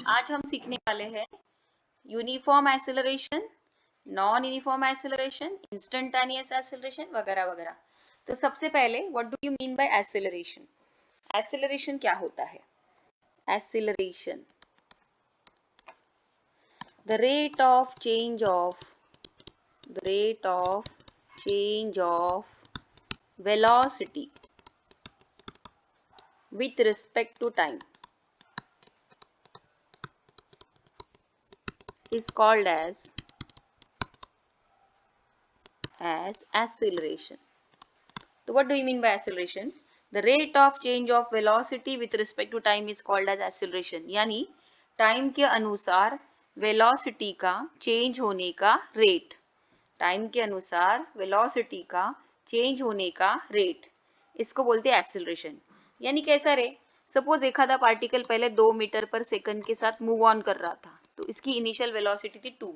आज हम सीखने वाले हैं uniform acceleration, non uniform acceleration, instantaneous acceleration वगैरह वगैरह। तो सबसे पहले what do you mean bye acceleration? Acceleration क्या होता है? Acceleration, the rate of change of velocity with respect to time is called as acceleration. So what do you mean by acceleration? The rate of change of velocity with respect to time is called as acceleration. यानी time के अनुसार velocity का change होने का rate, time के अनुसार velocity का change होने का रेट, इसको बोलते हैं एक्सेलरेशन। यानी कैसा रे? सपोज एक आधा पार्टिकल पहले 2 मीटर पर सेकंड के साथ मूव ऑन कर रहा था, तो इसकी इनिशियल वेलोसिटी थी 2,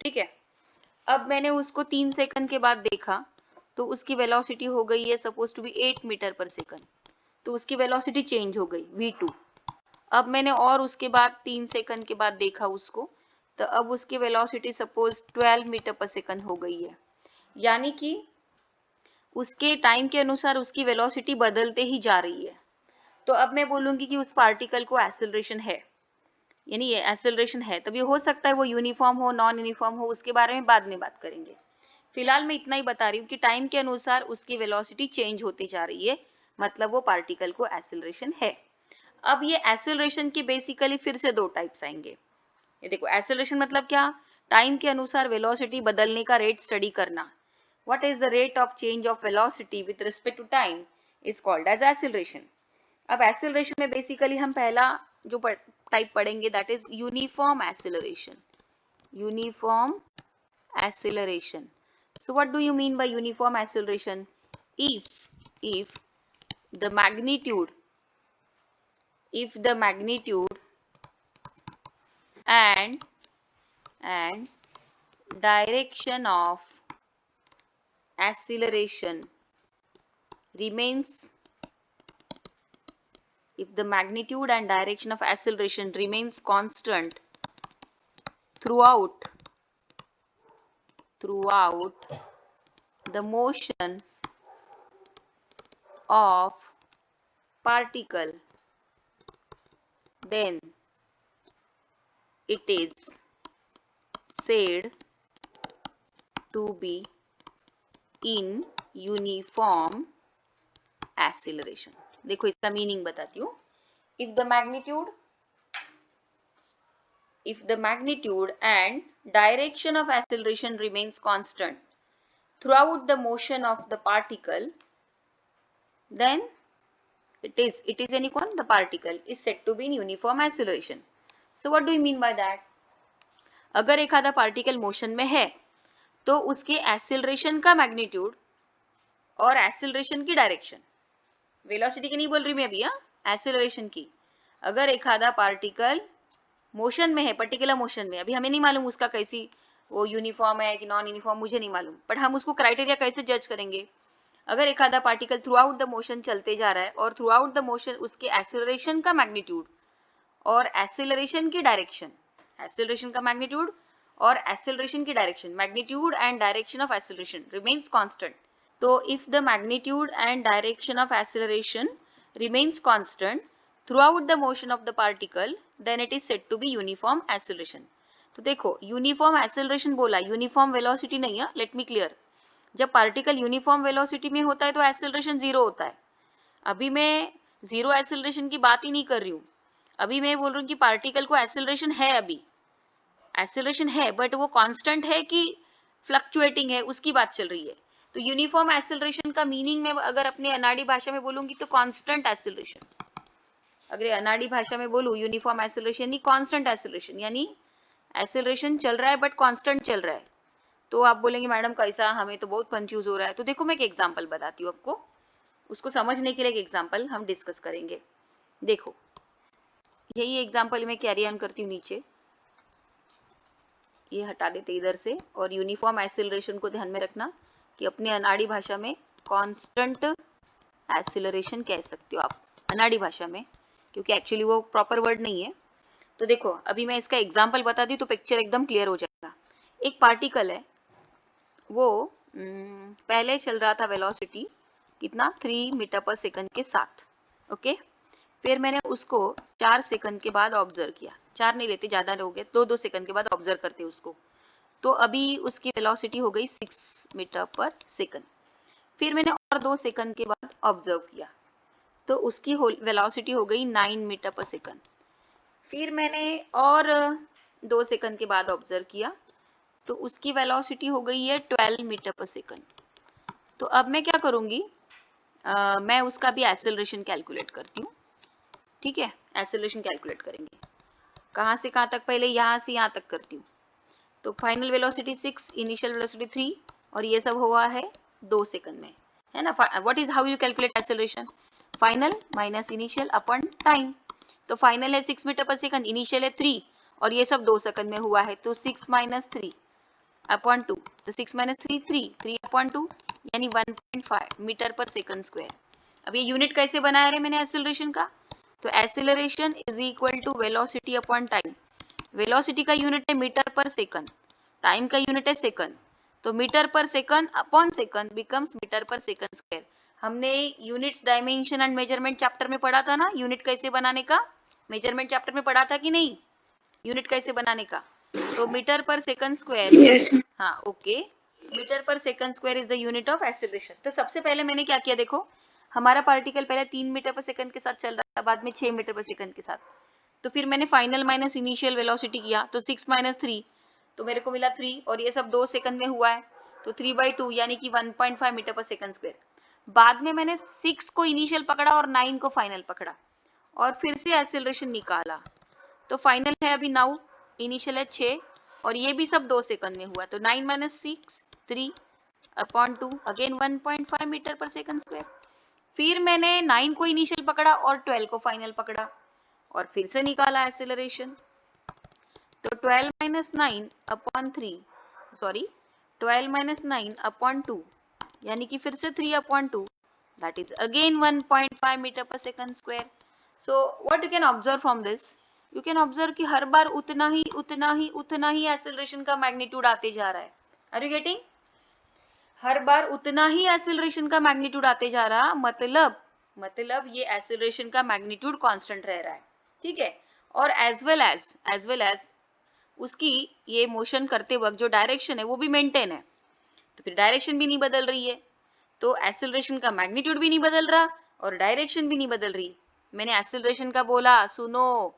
ठीक है। अब मैंने उसको 3 सेकंड के बाद देखा तो उसकी वेलोसिटी हो गई है सपोज टू बी 8 मीटर पर सेकंड, तो उसकी वेलोसिटी चेंज हो गई v2। अब मैंने और उसके बाद 3 सेकंड के बाद देखा उसको, तो अब उसकी वेलोसिटी सपोज 12 मीटर पर सेकंड हो गई है। यानी कि उसके टाइम के अनुसार उसकी वेलोसिटी बदलते ही जा रही है। तो अब मैं बोलूंगी कि उस पार्टिकल को एक्सेलरेशन है, यानी ये एक्सेलरेशन है। तब ये हो सकता है वो यूनिफॉर्म हो, नॉन यूनिफॉर्म हो, उसके बारे में बाद में बात करेंगे। फिलहाल मैं इतना ही बता रही हूँ कि टाइम के अनुसार उसकी वेलोसिटी चेंज होती जा रही है, मतलब वो पार्टिकल को एक्सेलरेशन है। अब ये एक्सेलरेशन की बेसिकली फिर से 2 टाइप्स आएंगे। ये देखो, एक्सेलरेशन मतलब क्या? टाइम के अनुसार वेलोसिटी बदलने का रेट स्टडी करना। What is the rate of change of velocity with respect to time is called as acceleration. अब एक्सेलरेशन में बेसिकली हम पहला जो टाइप पढ़ेंगे that is uniform acceleration. Uniform acceleration. So what do you mean by uniform acceleration? If the magnitude and direction of acceleration remains, if the magnitude and direction of acceleration remains constant throughout the motion of particle, then it is said to be in uniform acceleration. देखो इसका meaning बताती हूँ। If the magnitude and direction of acceleration remains constant throughout the motion of the particle, then it is any one, the particle is said to be in uniform acceleration. So what do you mean by that? अगर एक आधा particle motion में है तो उसके acceleration का magnitude और acceleration की डायरेक्शन, वेलोसिटी की नहीं बोल रही मैं अभी, एक्सेलरेशन की। अगर एक आधा पार्टिकल मोशन में है, पर्टिकुलर मोशन में, अभी हमें नहीं मालूम उसका कैसी वो यूनिफॉर्म है कि नॉन यूनिफॉर्म, मुझे नहीं मालूम, बट हम उसको क्राइटेरिया कैसे जज करेंगे? अगर एक आधा particle throughout the motion चलते जा रहा है और थ्रू आउट द मोशन उसके एक्सेलरेशन का मैग्नीट्यूड और एक्सेलरेशन की डायरेक्शन, एक्सेलरेशन का मैग्नीट्यूड और एक्सेलरेशन की direction, magnitude and direction of acceleration remains constant. तो if the magnitude and direction of acceleration remains constant throughout the motion of the particle, then it is said to be uniform acceleration. तो देखो, uniform acceleration बोला, uniform velocity नहीं है, let me clear. जब particle uniform velocity में होता है तो एक्सेलरेशन 0 होता है। अभी मैं 0 एक्सेलरेशन की बात ही नहीं कर रही हूँ, अभी मैं बोल रही हूँ कि पार्टिकल को एक्सेलरेशन है, अभी एक्सेलरेशन है, बट वो कांस्टेंट है कि फ्लक्चुएटिंग है, उसकी बात चल रही है। तो यूनिफॉर्म एक्सेलरेशन का मीनिंग में अगर अपने अनाड़ी भाषा में बोलूंगी तो कांस्टेंट एक्सेलरेशन। अगर अनाड़ी भाषा में बोलूं यूनिफॉर्म एक्सेलरेशन यानी कांस्टेंट एक्सेलरेशन, यानी एक्सेलरेशन चल रहा है बट कांस्टेंट चल रहा है। तो आप बोलेंगे मैडम कैसा, हमें तो बहुत कंफ्यूज हो रहा है। तो देखो मैं एक एग्जांपल बताती हूँ आपको, उसको समझने के लिए एक एग्जांपल हम डिस्कस करेंगे। देखो यही एग्जांपल मैं कैरी ऑन करती हूँ नीचे, ये हटा देते इधर से, और यूनिफॉर्म एक्सेलरेशन को ध्यान में रखना कि अपने अनाड़ी भाषा में कांस्टेंट एक्सेलरेशन कह सकते हो आप, अनाड़ी भाषा में, क्योंकि एक्चुअली वो प्रॉपर वर्ड नहीं है। तो देखो अभी मैं इसका एग्जाम्पल बता दी तो पिक्चर एकदम क्लियर हो जाएगा। एक पार्टिकल है, वो पहले चल रहा था वेलोसिटी कितना 3 मीटर पर सेकंड के साथ, ओके। फिर मैंने उसको 4 सेकंड के बाद ऑब्जर्व किया, 4 नहीं लेते, ज़्यादा लोगे 2-2 सेकंड के बाद ऑब्जर्व करते उसको। तो अभी उसकी वेलोसिटी हो गई 6 मीटर पर सेकंड। फिर मैंने और 2 सेकंड के बाद ऑब्जर्व किया तो उसकी वेलोसिटी हो गई 9 मीटर पर सेकंड। फिर मैंने और 2 सेकंड के बाद ऑब्जर्व किया तो उसकी वेलोसिटी हो गई है 12 मीटर पर सेकंड। तो अब मैं क्या करूंगी, मैं उसका भी एक्सेलरेशन कैलकुलेट करती हूँ, ठीक है। एक्सेलरेशन कैलकुलेट करेंगे, कहाँ से कहाँ तक, पहले यहाँ से यहाँ तक करती हूँ। तो फाइनल वेलोसिटी 6, इनिशियल वेलोसिटी 3 और ये सब हुआ है 2 सेकंड में, है ना। What is how you calculate acceleration, final minus initial upon time. तो फाइनल है 6 मीटर पर सेकंड, इनिशियल है 3 और ये सब 2 सेकंड में हुआ है, तो 6 माइनस 3 अपॉन 2, तो 6 माइनस 3 3 अपॉन 2 यानी 1.5 मीटर पर सेकंड स्क्वायर। अब ये यूनिट कैसे बनाया रे मैंने एक्सेलरेशन का, तो acceleration is equal to velocity upon time. Velocity का यूनिट है मीटर पर सेकंड, टाइम का यूनिट है सेकंड, तो मीटर पर second upon second becomes metre पर सेकंड स्क्वायर। हमने units dimension and measurement chapter में पढ़ा था ना, यूनिट कैसे बनाने का, मेजरमेंट चैप्टर में पढ़ा था कि नहीं, यूनिट कैसे बनाने का। तो मीटर पर सेकंड स्क्वायर, Yes. हाँ ओके, मीटर पर second square is the unit of acceleration. तो सबसे पहले मैंने क्या किया, देखो हमारा पार्टिकल पहले 3 मीटर पर सेकंड के साथ चल रहा था, बाद में 6 मीटर पर सेकंड के साथ। तो फिर मैंने फाइनल माइनस इनिशियल वेलोसिटी किया, तो 6 माइनस 3 तो मेरे को मिला 3 और ये सब 2 सेकंड में हुआ है, तो 3/2 यानी कि 1.5 मीटर पर सेकंड स्क्वायर। बाद में मैंने 6 को इनिशियल पकड़ा और 9 को फाइनल पकड़ा और फिर से एक्सेलरेशन निकाला। तो फाइनल है अभी 9, इनिशियल है 6 और ये भी सब 2 सेकंड में हुआ, तो 9 माइनस 6 3 अपॉन 2 अगेन 1.5 मीटर पर सेकंड स्क्वायर। फिर मैंने 9 को इनिशियल पकड़ा और 12 को फाइनल पकड़ा और फिर से निकाला एक्सेलरेशन। तो 12 minus 9 upon 3 sorry 12 minus 9 upon 2 यानी कि फिर से 3 upon 2 that is again 1.5 metre पर second square. So what you can observe from this, you can observe कि हर बार उतना ही एक्सेलरेशन का मैग्नीट्यूड आते जा रहा है। आर यू गेटिंग, हर बार उतना ही एक्सेलरेशन का मैग्नीट्यूड आते जा रहा, मतलब ये एक्सेलरेशन का मैग्नीट्यूड कांस्टेंट रह रहा है, ठीक है। और एज वेल एज उसकी ये मोशन करते वक्त जो डायरेक्शन है वो भी मेंटेन है, तो फिर डायरेक्शन भी नहीं बदल रही है, तो एक्सेलरेशन का मैग्नीट्यूड भी नहीं बदल रहा और डायरेक्शन भी नहीं बदल रही। मैंने एक्सेलरेशन का बोला, सुनो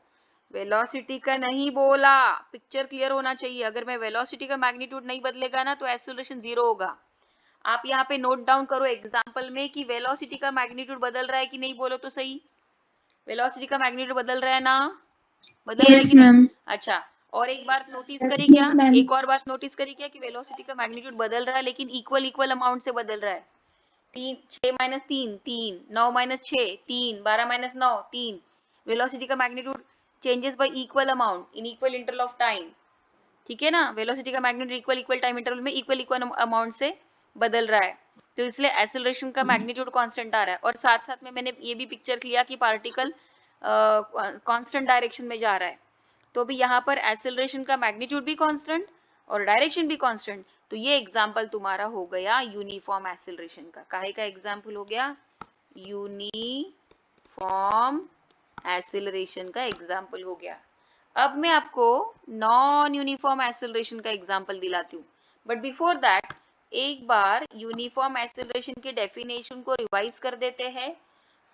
वेलोसिटी का नहीं बोला, पिक्चर क्लियर होना चाहिए। अगर मैं वेलोसिटी का मैग्नीट्यूड नहीं बदलेगा ना तो एक्सेलरेशन 0 होगा। आप यहाँ पे नोट डाउन करो एग्जाम्पल में कि वेलोसिटी का मैग्नीट्यूड बदल रहा है कि नहीं, बोलो तो सही। वेलोसिटी का मैग्नीट्यूड बदल रहा है ना, बदल रहा है Yes, कि नहीं। ma'am. अच्छा, और एक बात नोटिस करी क्या, Yes, ma'am. एक और बात नोटिस करी क्या कि वेलोसिटी का मैग्नीट्यूड बदल रहा है लेकिन इक्वल अमाउंट से बदल रहा है। 6 माइनस 3 3, 9 माइनस 6 3, 12 माइनस 9 3। वेलोसिटी का magnitude changes y equal amount in equal interval of time, ठीक है ना। वेलोसिटी का मैग्नीट्यूड इक्वल टाइम इंटरवल में इक्वल अमाउंट से बदल रहा है, तो इसलिए एक्सेलरेशन का मैग्नीट्यूड कांस्टेंट आ रहा है। और साथ साथ में मैंने ये भी पिक्चर किया कि पार्टिकल कांस्टेंट डायरेक्शन में जा रहा है, तो अभी यहाँ पर एक्सेलरेशन का मैग्नीट्यूड भी कांस्टेंट और डायरेक्शन भी कांस्टेंट। तो ये एग्जांपल तुम्हारा हो गया यूनिफॉर्म एक्सेलरेशन का। काहे का एग्जांपल हो गया, यूनिफॉर्म एक्सेलरेशन का एग्जांपल हो गया। अब मैं आपको नॉन यूनिफॉर्म एक्सेलरेशन का एग्जांपल दिलाती हूँ, बट बिफोर दैट एक बार यूनिफॉर्म एक्सेलरेशन के डेफिनेशन को रिवाइज कर देते हैं।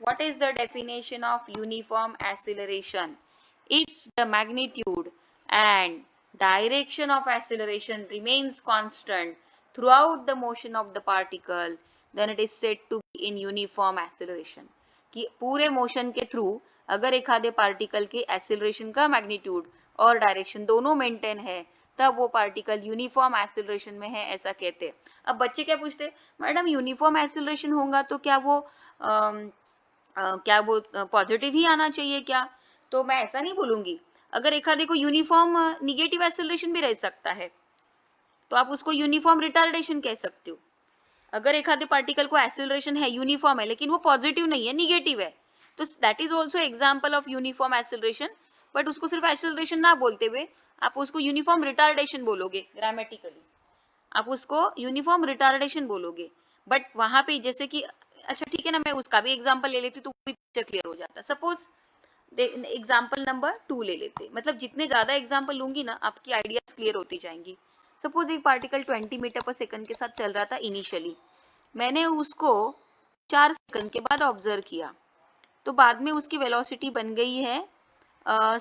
What is the definition of uniform acceleration? If the magnitude and direction of acceleration remains constant throughout the motion of the particle, then it is said to be in uniform acceleration. कि पूरे motion के through अगर एक आधे particle के acceleration का magnitude और direction दोनों मेंटेन है तब वो पार्टिकल यूनिफॉर्म एक्सेलरेशन में है, ऐसा कहते हैं। अब बच्चे क्या पूछते, मैडम यूनिफॉर्म एक्सेलरेशन होगा तो क्या वो पॉजिटिव ही आना चाहिए क्या? तो मैं ऐसा नहीं बोलूंगी। अगर एक आधे को यूनिफॉर्म निगेटिव एक्सेलरेशन भी रह सकता है तो आप उसको यूनिफॉर्म रिटार्डेशन कह सकते हो। अगर एक आधे पार्टिकल को एक्सेलरेशन है, यूनिफॉर्म है, लेकिन वो पॉजिटिव नहीं है, निगेटिव है, तो that is also example of uniform acceleration. But उसको सिर्फ एक्सेलरेशन ना बोलते हुए आप उसको यूनिफॉर्म रिटार्डेशन बोलोगे, ग्रामेटिकली आप उसको यूनिफॉर्म रिटार्डेशन बोलोगे। बट वहां पे जैसे कि अच्छा ठीक है ना, मैं उसका भी एग्जांपल ले लेती तो पिक्चर क्लियर हो जाता। सपोज एग्जाम्पल नंबर 2 ले लेते, मतलब जितने ज्यादा एग्जाम्पल लूंगी ना आपकी आइडियाज क्लियर होती जाएंगी। सपोज एक पार्टिकल 20 मीटर पर सेकंड के साथ चल रहा था इनिशियली, मैंने उसको 4 सेकंड के बाद ऑब्जर्व किया, तो बाद में उसकी वेलोसिटी बन गई है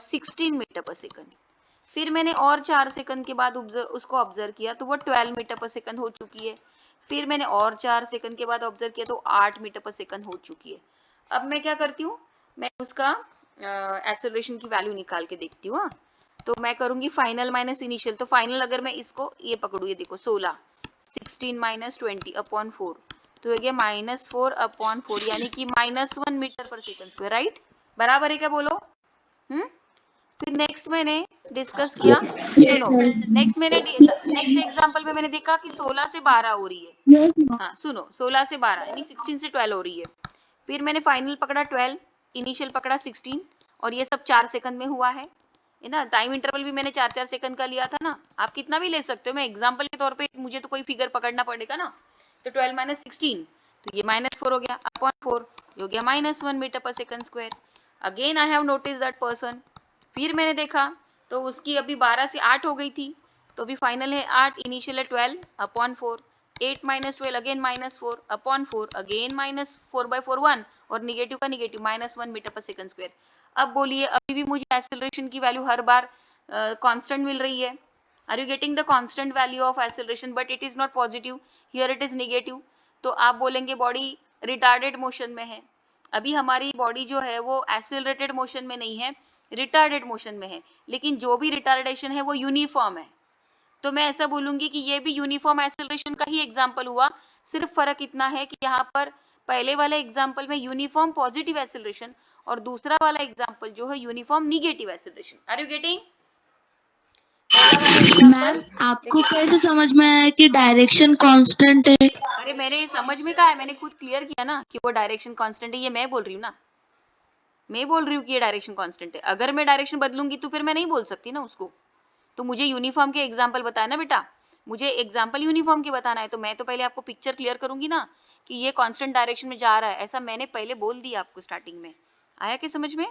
16 मीटर पर सेकंड। फिर मैंने और 4 सेकंड के बाद उसको ऑब्जर्व किया तो वो 12 मीटर पर सेकंड हो चुकी है। फिर मैंने और 4 सेकंड के बाद ऑब्जर्व किया तो 8 मीटर पर सेकंड हो चुकी है। अब मैं क्या करती हूँ, मैं उसका एक्सेलरेशन की वैल्यू निकाल के देखती हूँ। तो मैं करूंगी फाइनल माइनस इनिशियल। तो फाइनल अगर मैं इसको ये पकड़ू, ये देखो 16, 16 माइनस 20 अपॉन 4, तो ये -4 अपॉन 4 यानी कि -1 मीटर पर सेकंड स्क्वायर, राइट? बराबर है क्या, बोलो? फिर नेक्स्ट मैंने डिस्कस किया, सुनो, नेक्स्ट एग्जांपल में मैंने देखा कि 16 से 12 हो रही है। हाँ सुनो, 16 से 12 यानी 16 से 12 हो रही है। फिर मैंने फाइनल पकड़ा 12, इनिशियल पकड़ा 16, और ये सब 4 सेकंड में हुआ है ना। टाइम इंटरवल भी मैंने 4-4 सेकंड का लिया था ना, आप कितना भी ले सकते हो, मैं एग्जांपल के तौर पे, मुझे तो कोई फिगर पकड़ना पड़ेगा ना। तो 12 माइनस 16, तो ये -4 हो गया अपॉन 4, हो गया -1 मीटर पर second square. Again I have notice that person. फिर मैंने देखा तो उसकी अभी 12 से 8 हो गई थी, तो अभी फाइनल है 8, इनिशियल है 12 upon 4, 8 minus 12 again -4 upon 4, again -4/4 1, और निगेटिव का निगेटिव -1 मीटर पर सेकंड स्क्वायर। अब बोलिए, अभी भी मुझे एक्सेलरेशन की वैल्यू हर बार कांस्टेंट मिल रही है। Are you getting the constant value of acceleration, but it is not positive, here it is negative. तो आप बोलेंगे बॉडी रिटार्डेड मोशन में है। अभी हमारी बॉडी जो है वो एक्सेलरेटेड मोशन में नहीं है, रिटार्डेड मोशन में है, लेकिन जो भी रिटार्डेशन है वो यूनिफॉर्म है। तो मैं ऐसा बोलूंगी कि ये भी यूनिफॉर्म एक्सेलरेशन का ही एग्जांपल हुआ, सिर्फ फर्क इतना है कि यहाँ पर पहले वाले एग्जांपल में यूनिफॉर्म पॉजिटिव एक्सेलरेशन और दूसरा वाला एग्जांपल जो है uniform negative acceleration. Are you getting? पहला वाला एग्जांपल आपको कैसे समझ में आया कि डायरेक्शन कांस्टेंट है? अरे मैंने समझ में कहा है, मैंने खुद क्लियर किया ना कि वो डायरेक्शन कांस्टेंट है, ये मैं बोल रही हूँ ना, मैं बोल रही हूँ कि ये डायरेक्शन कांस्टेंट है। अगर मैं डायरेक्शन बदलूंगी तो फिर मैं नहीं बोल सकती ना उसको। तो मुझे यूनिफॉर्म के एग्जाम्पल बताया ना बेटा, मुझे एग्जाम्पल यूनिफॉर्म के बताना है, तो मैं तो पहले आपको पिक्चर क्लियर करूंगी ना कि ये कांस्टेंट डायरेक्शन में जा रहा है, ऐसा मैंने पहले बोल दिया आपको स्टार्टिंग में। आया क्या समझ में?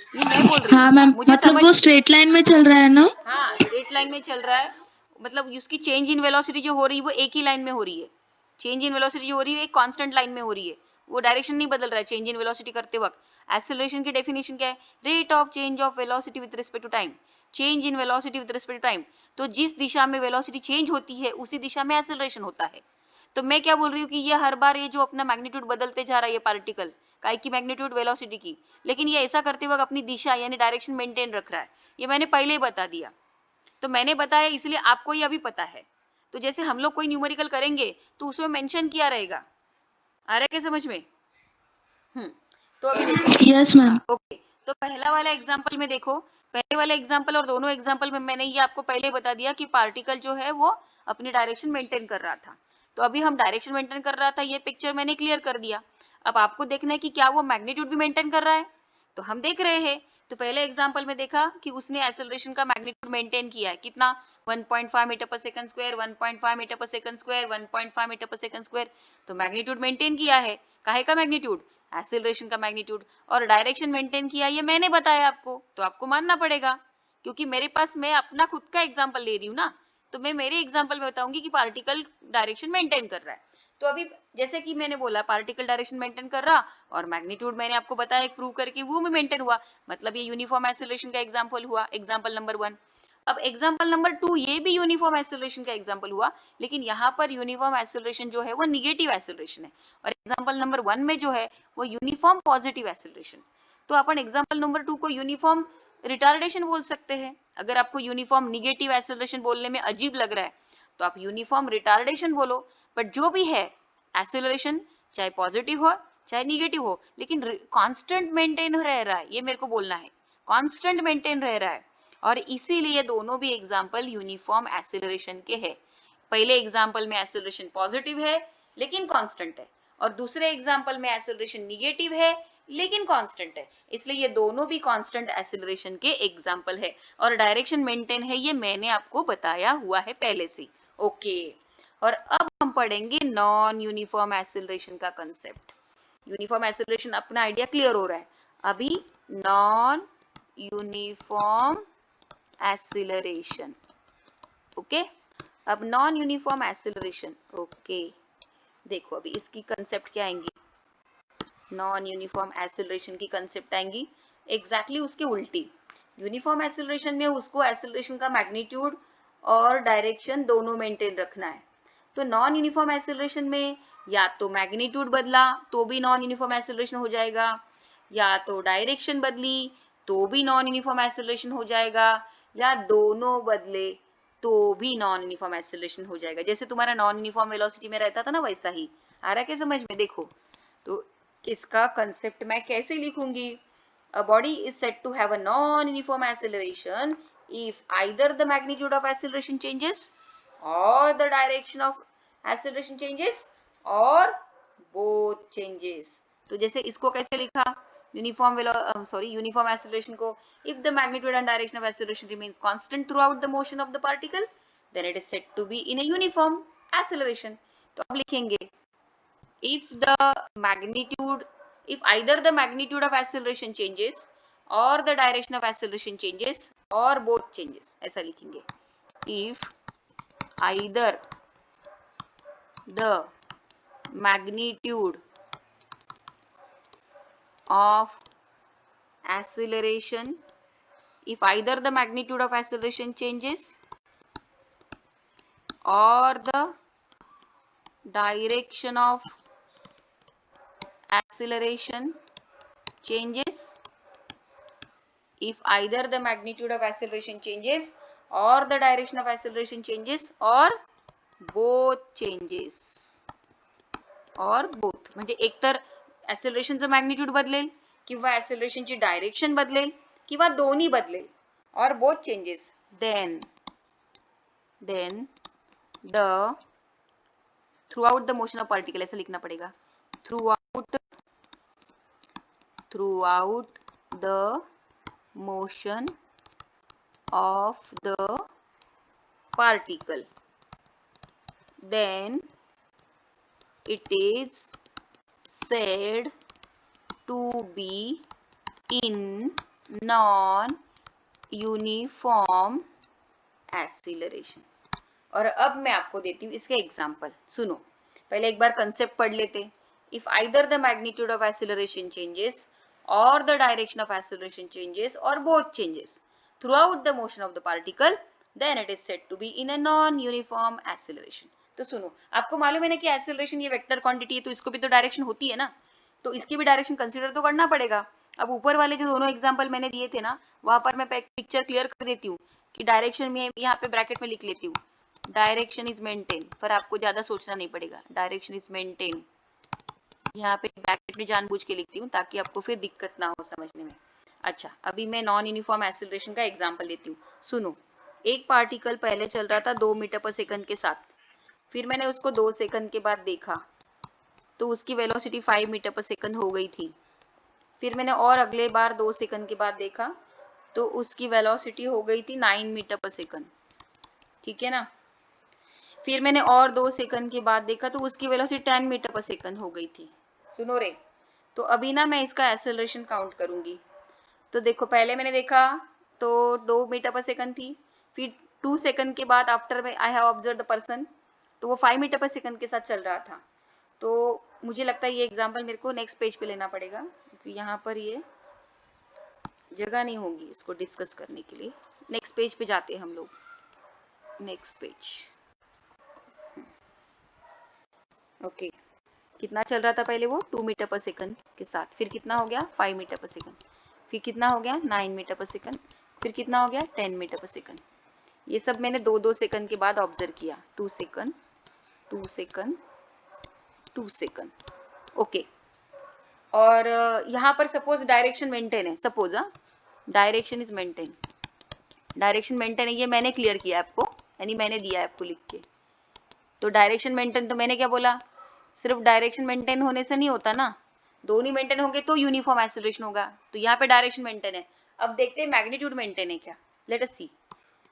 ये मैं बोल रही हूँ, हाँ मैम, मुझे मतलब समझ। वो स्ट्रेट लाइन में चल रहा है ना? हाँ स्ट्रेट लाइन में चल रहा है, मतलब उसकी चेंज इन वेलोसिटी जो हो रही है वो एक ही लाइन में हो रही है। चेंज इन वेलोसिटी जो हो रही है एक कांस्टेंट लाइन में हो रही है, वो डायरेक्शन नहीं बदल रहा है चेंज इन वेलोसिटी करते वक्त। एक्सेलरेशन की डेफिनेशन क्या है? Rate of change of velocity with respect to time, change in velocity with respect to time. तो जिस दिशा में वेलोसिटी चेंज होती है उसी दिशा में एक्सेलरेशन होता है। तो मैं क्या बोल रही हूँ कि ये हर बार ये जो अपना मैग्नीट्यूड बदलते जा रहा है ये पार्टिकल, काय की मैग्नीट्यूड वेलोसिटी की, लेकिन ये ऐसा करते वक्त अपनी दिशा यानी डायरेक्शन मेंटेन रख रहा है, ये मैंने पहले ही बता दिया। तो मैंने बताया इसलिए आपको ये अभी पता है। तो जैसे हम लोग कोई न्यूमेरिकल करेंगे तो उसमें मेंशन किया रहेगा। आ रहा है क्या समझ में? तो अभी देखो, यस मैम। ओके, तो पहला वाला एग्जांपल में देखो, पहले वाले एग्जांपल और दोनों एग्जांपल में मैंने ये आपको पहले बता दिया कि पार्टिकल जो है वो अपनी डायरेक्शन मेंटेन कर रहा था। तो अभी हम डायरेक्शन मेंटेन कर रहा था, ये पिक्चर मैंने क्लियर कर दिया। अब आपको देखना है कि क्या वो मैग्नीट्यूड भी मेंटेन कर रहा है, तो हम देख रहे हैं। तो पहले एग्जांपल में देखा कि उसने एक्सेलरेशन का मैग्नीट्यूड मेंटेन किया है, कितना? 1.5 मीटर पर सेकंड स्क्वायर, 1.5 मीटर पर सेकंड स्क्वायर, 1.5 मीटर पर सेकंड स्क्वायर। तो मैग्नीट्यूड मेंटेन किया है, काहे का मैग्नीट्यूड? एक्सेलरेशन का मैग्नीट्यूड। और डायरेक्शन मेंटेन किया, ये मैंने बताया आपको, तो आपको मानना पड़ेगा, क्योंकि मेरे पास मैं अपना खुद का एग्जांपल ले रही हूँ ना, तो मैं मेरे एग्जांपल में बताऊंगी कि पार्टिकल डायरेक्शन मेंटेन कर रहा है। तो अभी जैसे कि मैंने बोला पार्टिकल डायरेक्शन मेंटेन कर रहा, और मैग्नीट्यूड मैंने आपको बताया एक प्रूव करके वो भी मेंटेन हुआ, मतलब ये यूनिफॉर्म एक्सेलरेशन का एग्जांपल हुआ, एग्जांपल नंबर 1। अब एग्जांपल नंबर 2 ये भी यूनिफॉर्म एक्सेलरेशन का एग्जांपल हुआ, लेकिन यहाँ पर यूनिफॉर्म एक्सेलरेशन जो है वो निगेटिव एक्सेलरेशन है, और एग्जांपल नंबर 1 में जो है वो यूनिफॉर्म पॉजिटिव एक्सेलरेशन। तो अपन एग्जांपल नंबर 2 को यूनिफॉर्म रिटार्डेशन बोल सकते हैं। अगर आपको यूनिफॉर्म निगेटिव एक्सेलरेशन बोलने में अजीब लग रहा है तो आप यूनिफॉर्म रिटार्डेशन बोलो। बट जो भी है एक्सेलरेशन, चाहे पॉजिटिव हो चाहे निगेटिव हो, लेकिन कांस्टेंट मेंटेन रह रहा है, ये मेरे को बोलना है, कांस्टेंट मेंटेन रह रहा है। और इसीलिए दोनों भी एग्जांपल यूनिफॉर्म एक्सेलरेशन के हैं। पहले एग्जांपल में एक्सेलरेशन पॉजिटिव है लेकिन कांस्टेंट है, और दूसरे एग्जांपल में एक्सेलरेशन निगेटिव है लेकिन कांस्टेंट है, इसलिए ये दोनों भी कांस्टेंट एक्सीलरेशन के एग्जांपल है। और डायरेक्शन मेंटेन है, ये मैंने आपको बताया हुआ है पहले से। ओके, और अब हम पढ़ेंगे नॉन यूनिफॉर्म एक्सीलरेशन का कंसेप्ट। यूनिफॉर्म एक्सीलरेशन अपना आइडिया क्लियर हो रहा है। अभी नॉन यूनिफॉर्म एक्सीलरेशन। ओके, अब नॉन यूनिफॉर्म एक्सीलरेशन। ओके, देखो अभी इसकी कंसेप्ट क्या आएंगी। नॉन यूनिफॉर्म एक्सीलरेशन की कंसेप्ट आएंगी एग्जैक्टली उसके उल्टी। यूनिफॉर्म एक्सीलरेशन में उसको एक्सीलरेशन का मैग्नीट्यूड और डायरेक्शन दोनों मेंटेन रखना है। तो नॉन यूनिफॉर्म एक्सीलरेशन में या तो मैग्नीट्यूड बदला तो भी नॉन यूनिफॉर्म एक्सीलरेशन हो जाएगा, या तो डायरेक्शन बदली तो भी नॉन यूनिफॉर्म एक्सीलरेशन हो जाएगा, या दोनों बदले तो भी नॉन यूनिफॉर्म एक्सीलरेशन हो जाएगा। जैसे तुम्हारा नॉन यूनिफॉर्म वेलोसिटी में रहता था ना, वैसा ही आ रहा है क्या समझ में। देखो तो इसका कंसेप्ट मैं कैसे लिखूंगी। A body is said to have a non-uniform acceleration if either the magnitude of acceleration changes or the direction of acceleration changes or both changes। तो जैसे इसको कैसे लिखा यूनिफॉर्म एक्सीलरेशन को, if the magnitude and direction of acceleration remains constant throughout the motion of the particle then it is said to be in a uniform acceleration। तो अब लिखेंगे if either the magnitude of acceleration changes or the direction of acceleration changes or both changes, ऐसा लिखेंगे। if either the magnitude of acceleration changes or the direction of acceleration changes, if either the magnitude of acceleration changes or the direction of acceleration changes or both changes, or both म्हणजे एकतर ॲक्सेलरेशनचं magnitude बदलेल किंवा ॲक्सेलरेशनची direction बदलेल किंवा दोन्ही बदलेल, और both changes, then the throughout the motion of particle, ऐसा लिखना पड़ेगा, throughout the motion of the particle then it is said to be in non-uniform acceleration। और अब मैं आपको देती हूँ इसके एग्जाम्पल, सुनो। पहले एक बार कंसेप्ट पढ़ लेते। If either the magnitude of acceleration changes और the direction of acceleration changes और both changes throughout the motion of the particle then it is said to be in a non uniform acceleration. तो सुनो, आपको मालूम है ना कि acceleration ये वेक्टर क्वांटिटी है, तो इसको भी तो डायरेक्शन होती है ना, तो इसकी भी डायरेक्शन कंसीडर तो करना पड़ेगा। अब ऊपर वाले जो दोनों एग्जाम्पल मैंने दिए थे ना, वहां पर मैं पिक्चर क्लियर कर देती हूँ कि डायरेक्शन में यहाँ पे ब्रैकेट में लिख लेती हूँ डायरेक्शन इज मेंटेन, पर आपको ज्यादा सोचना नहीं पड़ेगा, डायरेक्शन इज मेंटेन यहाँ पे ब्रैकेट में जानबूझ के लिखती हूँ ताकि आपको फिर दिक्कत ना हो समझने में। अच्छा, अभी मैं नॉन यूनिफॉर्म एक्सीलरेशन का एग्जांपल लेती हूँ। सुनो, एक पार्टिकल पहले चल रहा था 2 मीटर पर सेकंड के साथ, फिर मैंने उसको 2 सेकंड के बाद देखा तो उसकी वेलोसिटी 5 मीटर पर सेकंड हो गई थी। फिर मैंने और अगले बार 2 सेकंड के बाद देखा तो उसकी वेलोसिटी हो गई थी 9 मीटर पर सेकंड, ठीक है ना। फिर मैंने और 2 सेकंड के बाद देखा तो उसकी वेलोसिटी 10 मीटर पर सेकंड हो गई थी। सुनो रे, तो अभी ना मैं इसका एक्सेलरेशन काउंट करूंगी। तो देखो, पहले मैंने देखा तो 2 मीटर पर सेकंड थी, फिर 2 सेकंड के बाद after I have observe the person तो वो 5 मीटर पर सेकंड के साथ चल रहा था। तो मुझे लगता है ये एग्जांपल मेरे को नेक्स्ट पेज पे लेना पड़ेगा क्योंकि यहाँ पर ये जगह नहीं होगी इसको डिस्कस करने के लिए। नेक्स्ट पेज पे जाते हैं हम लोग, नेक्स्ट पेज। ओके, कितना चल रहा था पहले वो 2 मीटर पर सेकंड के साथ, फिर कितना हो गया 5 मीटर पर सेकंड, फिर कितना हो गया 9 मीटर पर सेकंड, फिर कितना हो गया 10 मीटर पर सेकंड। ये सब मैंने 2-2 सेकंड के बाद ऑब्जर्व किया, 2 सेकंड 2 सेकंड 2 सेकंड। ओके, और यहाँ पर सपोज डायरेक्शन मेंटेन है, suppose direction is maintain, direction maintain है, ये मैंने क्लियर किया आपको, यानी मैंने दिया आपको लिख के। तो डायरेक्शन मेंटेन, तो मैंने क्या बोला, सिर्फ डायरेक्शन मेंटेन होने से नहीं होता ना, दोनों मेंटेन होंगे तो यूनिफॉर्म एक्सेलरेशन होगा, तो यहाँ पे डायरेक्शन मेंटेन है। अब देखते हैं मैग्नीट्यूड मेंटेन है क्या, लेट अस सी।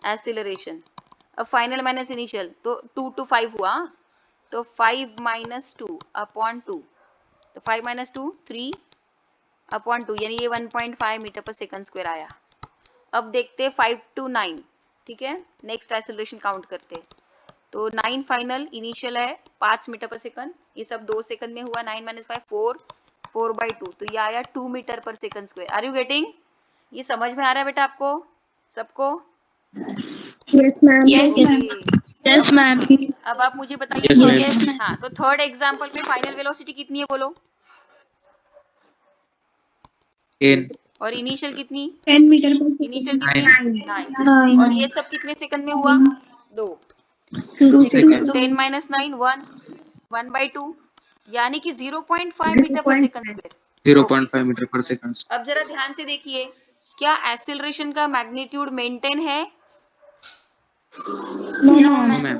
एक्सेलरेशन, अब फाइनल माइनस इनिशियल, तो 2 to 5 हुआ, तो 5 - 2 अपॉन 2, तो 5 - 2 3 अपॉन 2, यानी ये 1.5 मीटर पर सेकंड स्क्वायर आया। अब देखते हैं 5 to 9, ठीक है, नेक्स्ट एक्सेलरेशन काउंट करते हैं। तो 9 फाइनल, इनिशियल है 5 मीटर पर सेकंड, ये सब 2 सेकंड में हुआ। 9 - 5 4, 4/2, तो ये आया 2 मीटर पर second square. Are you getting? ये समझ में आ रहा है बेटा आपको सबको? Yes ma'am. Yes okay, ma'am. Yes अब मैम। अब आप मुझे बताइए Yes, ma'am. Yes ma'am. हाँ, तो थर्ड एग्जांपल में फाइनल वेलोसिटी कितनी है बोलो, 10, और इनिशियल कितनी? 10 मीटर इनिशियल कितनी? 9, 9। और ये सब कितने सेकंड में हुआ? 2 2 seconds. 10 - 9 1, 1/2, यानी कि 0.5 मीटर पर second square. 0.5 meter per second. अब जरा ध्यान से देखिए, क्या एक्सेलरेशन का मैग्नीट्यूड मेंटेन है? No No, ma'am. ma'am.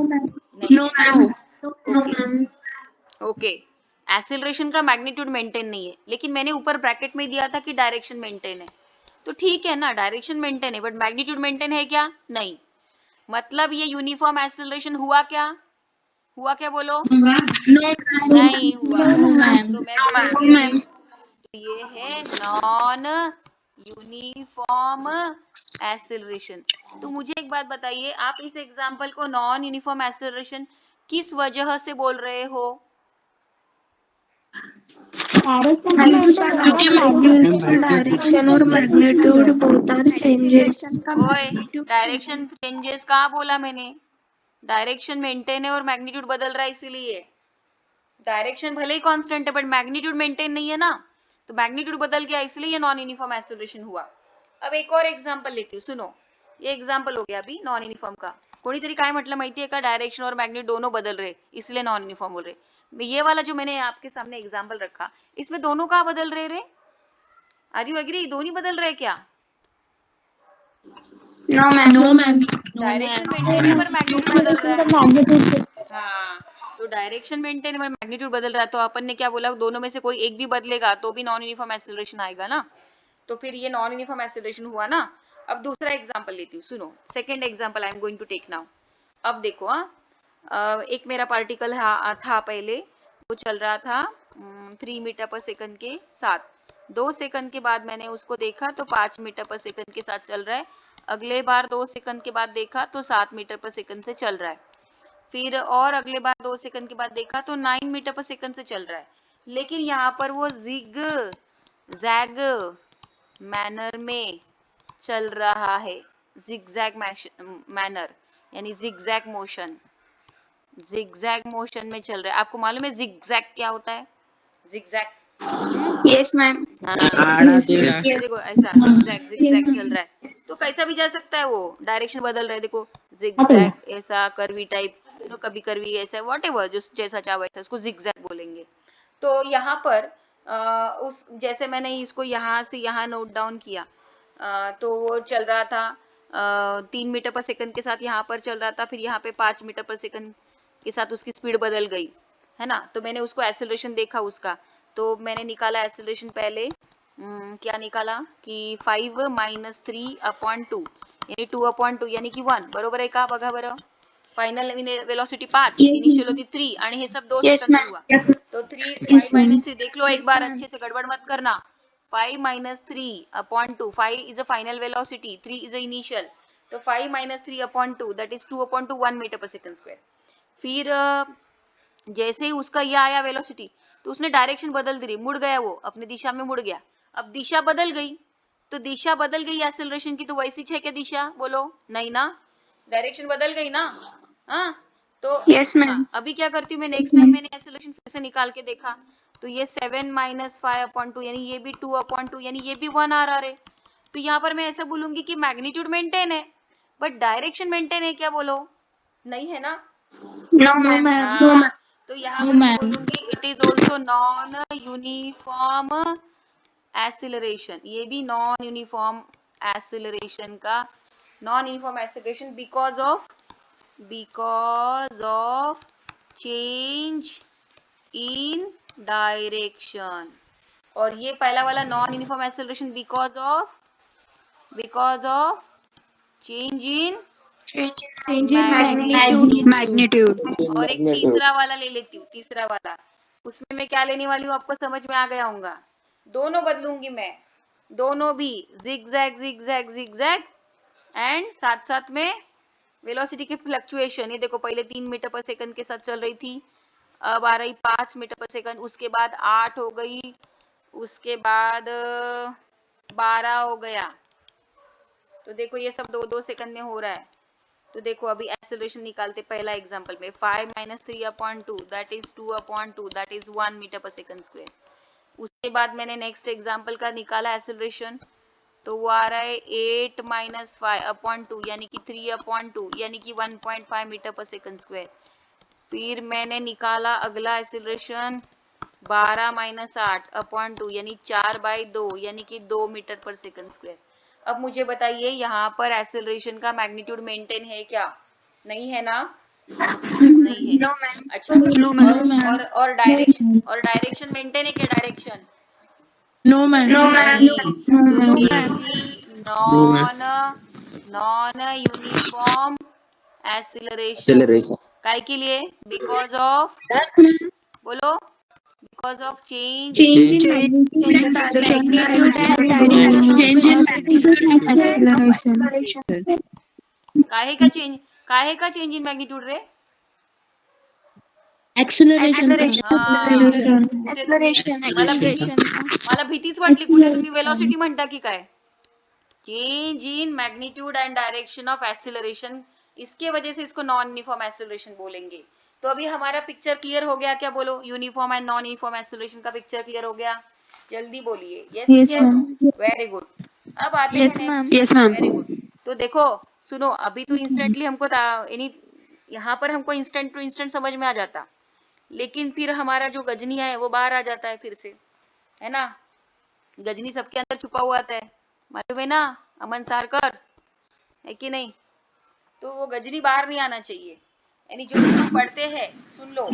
नहीं नो है। मैम। ओके ओके, एक्सेलरेशन का मैग्नीट्यूड मेंटेन नहीं है, लेकिन मैंने ऊपर ब्रैकेट में दिया था कि डायरेक्शन मेंटेन है, तो ठीक है ना, डायरेक्शन मेंटेन है, बट मैग्नीट्यूड मेंटेन है क्या? नहीं। मतलब ये यूनिफॉर्म एक्सेलरेशन हुआ क्या? हुआ क्या बोलो? नो नहीं हुआ। मैम। तो मैं बोलूंगी तो ये है नॉन यूनिफॉर्म एक्सेलरेशन। तो मुझे एक बात बताइए, आप इस एग्जांपल को नॉन यूनिफॉर्म एक्सेलरेशन किस वजह से बोल रहे हो? डायरेक्शन और मैग्नीट्यूड बोथ आर चेंजेस। ओए, डायरेक्शन चेंजेस कहाँ बोला मैंने? डायरेक्शन मेंटेन है और मैग्नीट्यूड बदल रहा है, इसीलिए डायरेक्शन भले ही कांस्टेंट है बट मैग्नीट्यूड मेंटेन नहीं है ना, तो मैग्नीट्यूड बदल गया, इसलिए ये नॉन यूनिफॉर्म एक्सेलरेशन हुआ। अब एक और एग्जांपल लेती हूँ, सुनो। ये एग्जांपल हो गया अभी नॉन यूनिफॉर्म का। कोणीतरी काय म्हटलं माहितीये का, डायरेक्शन और मैग्नीट्यूड दोनों बदल रहे, इसलिए नॉन यूनिफॉर्म बोल रहे। ये वाला जो मैंने आपके सामने एग्जाम्पल रखा, इसमें दोनों कहाँ बदल रहे रे? Are you agree? दोनों बदल रहे क्या? No ma'am. No ma'am. Direction maintain है पर मैग्नीट्यूड बदल रहा है। हाँ, तो डायरेक्शन मेंटेन है पर मैग्नीट्यूड बदल रहा है, तो अपन ने क्या बोला, दोनों में से कोई एक भी बदलेगा तो भी नॉन यूनिफॉर्म एक्सेलरेशन आएगा ना, तो फिर ये नॉन यूनिफॉर्म एक्सेलरेशन हुआ ना। अब दूसरा एग्जांपल लेती हूँ, सुनो। Second example I am going to take now. अब देखो, एक मेरा पार्टिकल था पहले, वो चल रहा था 3 मीटर पर सेकंड के साथ। 2 सेकंड के बाद मैंने उसको देखा तो 5 मीटर पर सेकंड के साथ चल रहा है। अगले बार 2 सेकंड के बाद देखा तो 7 मीटर पर सेकंड से चल रहा है। फिर और अगले बार 2 सेकंड के बाद देखा तो 9 मीटर पर सेकंड से चल रहा है। लेकिन यहाँ पर वो जिग जैग मैनर में चल रहा है, जिगजैग मैनर, यानी जिगजैग मोशन, जिगजैग मोशन में चल रहा है। आपको मालूम है जिगजैग क्या होता है? Zigzag, yes ma'am. हाँ, ये देखो ऐसा जिगजैग जिगजैग चल रहा है, तो कैसा भी जा सकता है, वो डायरेक्शन बदल रहा है, देखो जिगजैग, ऐसा कर्वी टाइप, कभी कर्वी, ऐसा व्हाटएवर, जो जैसा चाहो वैसा, उसको जिगजैग बोलेंगे। तो यहाँ पर उस जैसे मैंने इसको यहाँ से यहाँ नोट डाउन किया, तो वो चल रहा था 3 मीटर पर सेकंड के साथ, यहाँ पर चल रहा था, फिर यहाँ पे 5 मीटर पर सेकंड के साथ उसकी स्पीड बदल गई, है ना। तो मैंने उसको एक्सेलरेशन देखा उसका, तो मैंने निकाला एक्सेलरेशन पहले, क्या निकाला कि 5 - 3/2, यानी 2/2 यानी कि 1, बरोबर आहे का? बघा बरं, फायनल वेलोसिटी 5, इनिशियल होती 3, आणि हे सब 2 यस सेकंड में हुआ, मैम। तो 3 यस 5 मैम। - 3 देख लो एक बार अच्छे से, गड़बड़ मत करना। 5 - 3/2, 5 is a final velocity, 3 is a initial, तो 5 - 3/2 that is 2/2 1 मीटर पर सेकंड स्क्वायर। फिर जैसे ही उसका ये आया वेलोसिटी, तो उसने डायरेक्शन बदल दी, मुड़ गया, वो अपनी दिशा में मुड़ गया। अब दिशा बदल गई, तो दिशा बदल गई एक्सेलरेशन की, तो वैसी है क्या दिशा? बोलो नहीं ना, डायरेक्शन बदल गई ना। हाँ, तो यस हाँ, मैम। अभी क्या करती हूँ मैं, नेक्स्ट टाइम मैंने एक्सेलरेशन फिर से निकाल के देखा, तो ये 7 - 5/2, यानी ये भी 2/2, यानी ये भी 1 आ रहा है। तो यहाँ पर मैं ऐसा बोलूंगी कि मैग्नीट्यूड मेंटेन है बट डायरेक्शन मेंटेन है क्या? बोलो नहीं है ना। No ma'am. हाँ, तो यहाँ पर मैं बोलूंगी it is also non uniform acceleration, ये भी नॉन यूनिफॉर्म एक्सिलरेशन का, non uniform acceleration because of change in direction, और ये पहला वाला non uniform acceleration because of change in magnitude. और एक तीसरा वाला ले लेती हूँ, तीसरा वाला, उसमें मैं क्या लेने वाली हूँ आपको समझ में आ गया होगा। दोनों बदलूंगी मैं, दोनों भी जिगजैग जिगजैग जिगजैग एंड साथ साथ में वेलोसिटी की फ्लक्चुएशन। ये देखो पहले 3 मीटर पर सेकंड के साथ चल रही थी, अब आ रही 5 मीटर पर सेकंड, उसके बाद 8 हो गई, उसके बाद 12 हो गया। तो देखो ये सब 2-2 सेकंड में हो रहा है। तो देखो अभी एक्सेलरेशन निकालते पहला एग्जांपल में 5 - 3/2 that is 2/2 that is 1 metre पर सेकंड स्क्वायर। उसके बाद मैंने नेक्स्ट एग्जांपल का निकाला एक्सेलरेशन, तो वो आ रहा है 8 - 5/2 यानी कि 3/2 यानी कि 1.5 मीटर पर सेकंड स्क्वायर। फिर मैंने निकाला अगला एक्सेलरेशन 12 - 8/2 यानी 4/2 यानी कि 2 मीटर पर सेकंड स्क्वायर। अब मुझे बताइए यहाँ पर एक्सेलरेशन का मैग्नीट्यूड मेंटेन है क्या? नहीं है ना? नहीं है। अच्छा, और डायरेक्शन मेंटेन है क्या? Direction no ma'am. नहीं, तो ये भी no ma'am. Non uniform acceleration. काय के लिए? बिकॉज ऑफ, बोलो, because of change change magnitude and direction acceleration. काहे का चेंज, काहे का चेंज इन मैग्नीट्यूड रे? एक्सेलरेशन हा, कुठे तुम्ही मला भीतीच वाटली, कुठे तुम्ही वेलोसिटी म्हणता की काय? Change in magnitude and direction of acceleration, इसके वजह से इसको नॉन यूनिफॉर्म एक्सीलरेशन बोलेंगे। तो अभी हमारा पिक्चर क्लियर हो गया क्या? बोलो, uniform and non uniform acceleration का पिक्चर क्लियर हो गया? जल्दी बोलिए। Yes, very good. अब आते हैं next. Yes ma'am. Very good. तो देखो, सुनो, अभी तो इंस्टेंटली हमको यानी यहाँ पर हमको इंस्टेंट टू इंस्टेंट समझ में आ जाता, लेकिन फिर हमारा जो गजनी है वो बाहर आ जाता है फिर से, है ना? गजनी सबके अंदर छुपा हुआ आता है, मालूम है ना अमन सारकर, है कि नहीं? तो वो गजनी बाहर नहीं आना चाहिए। यानी जो भी हम पढ़ते हैं, सुन लो,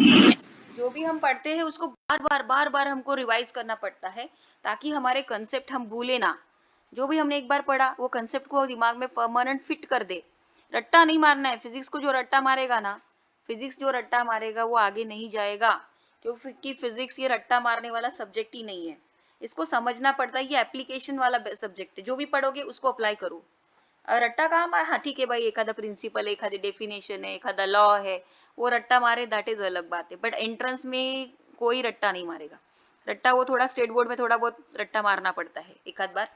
जो भी हम पढ़ते हैं उसको बार बार हमको रिवाइज करना पड़ता है, ताकि हमारे कंसेप्ट हम भूले ना। जो भी हमने एक बार पढ़ा वो कंसेप्ट को दिमाग में परमानेंट फिट कर दे। रट्टा नहीं मारना है। फिजिक्स को जो रट्टा मारेगा ना, फिजिक्स जो रट्टा मारेगा वो आगे नहीं जाएगा, क्योंकि फिजिक्स ये रट्टा मारने वाला सब्जेक्ट ही नहीं है। इसको समझना पड़ता है, ये एप्लीकेशन वाला सब्जेक्ट है। जो भी पढ़ोगे उसको अप्लाई करो। रट्टा कहाँ मार, हाँ ठीक है भाई, एखादा प्रिंसिपल है, एखादी डेफिनेशन है, एखादा लॉ है, वो रट्टा मारे, दैट इज अलग बात है। बट एंट्रेंस में कोई रट्टा नहीं मारेगा। रट्टा वो थोड़ा स्टेट बोर्ड में थोड़ा बहुत रट्टा मारना पड़ता है एक आध बार,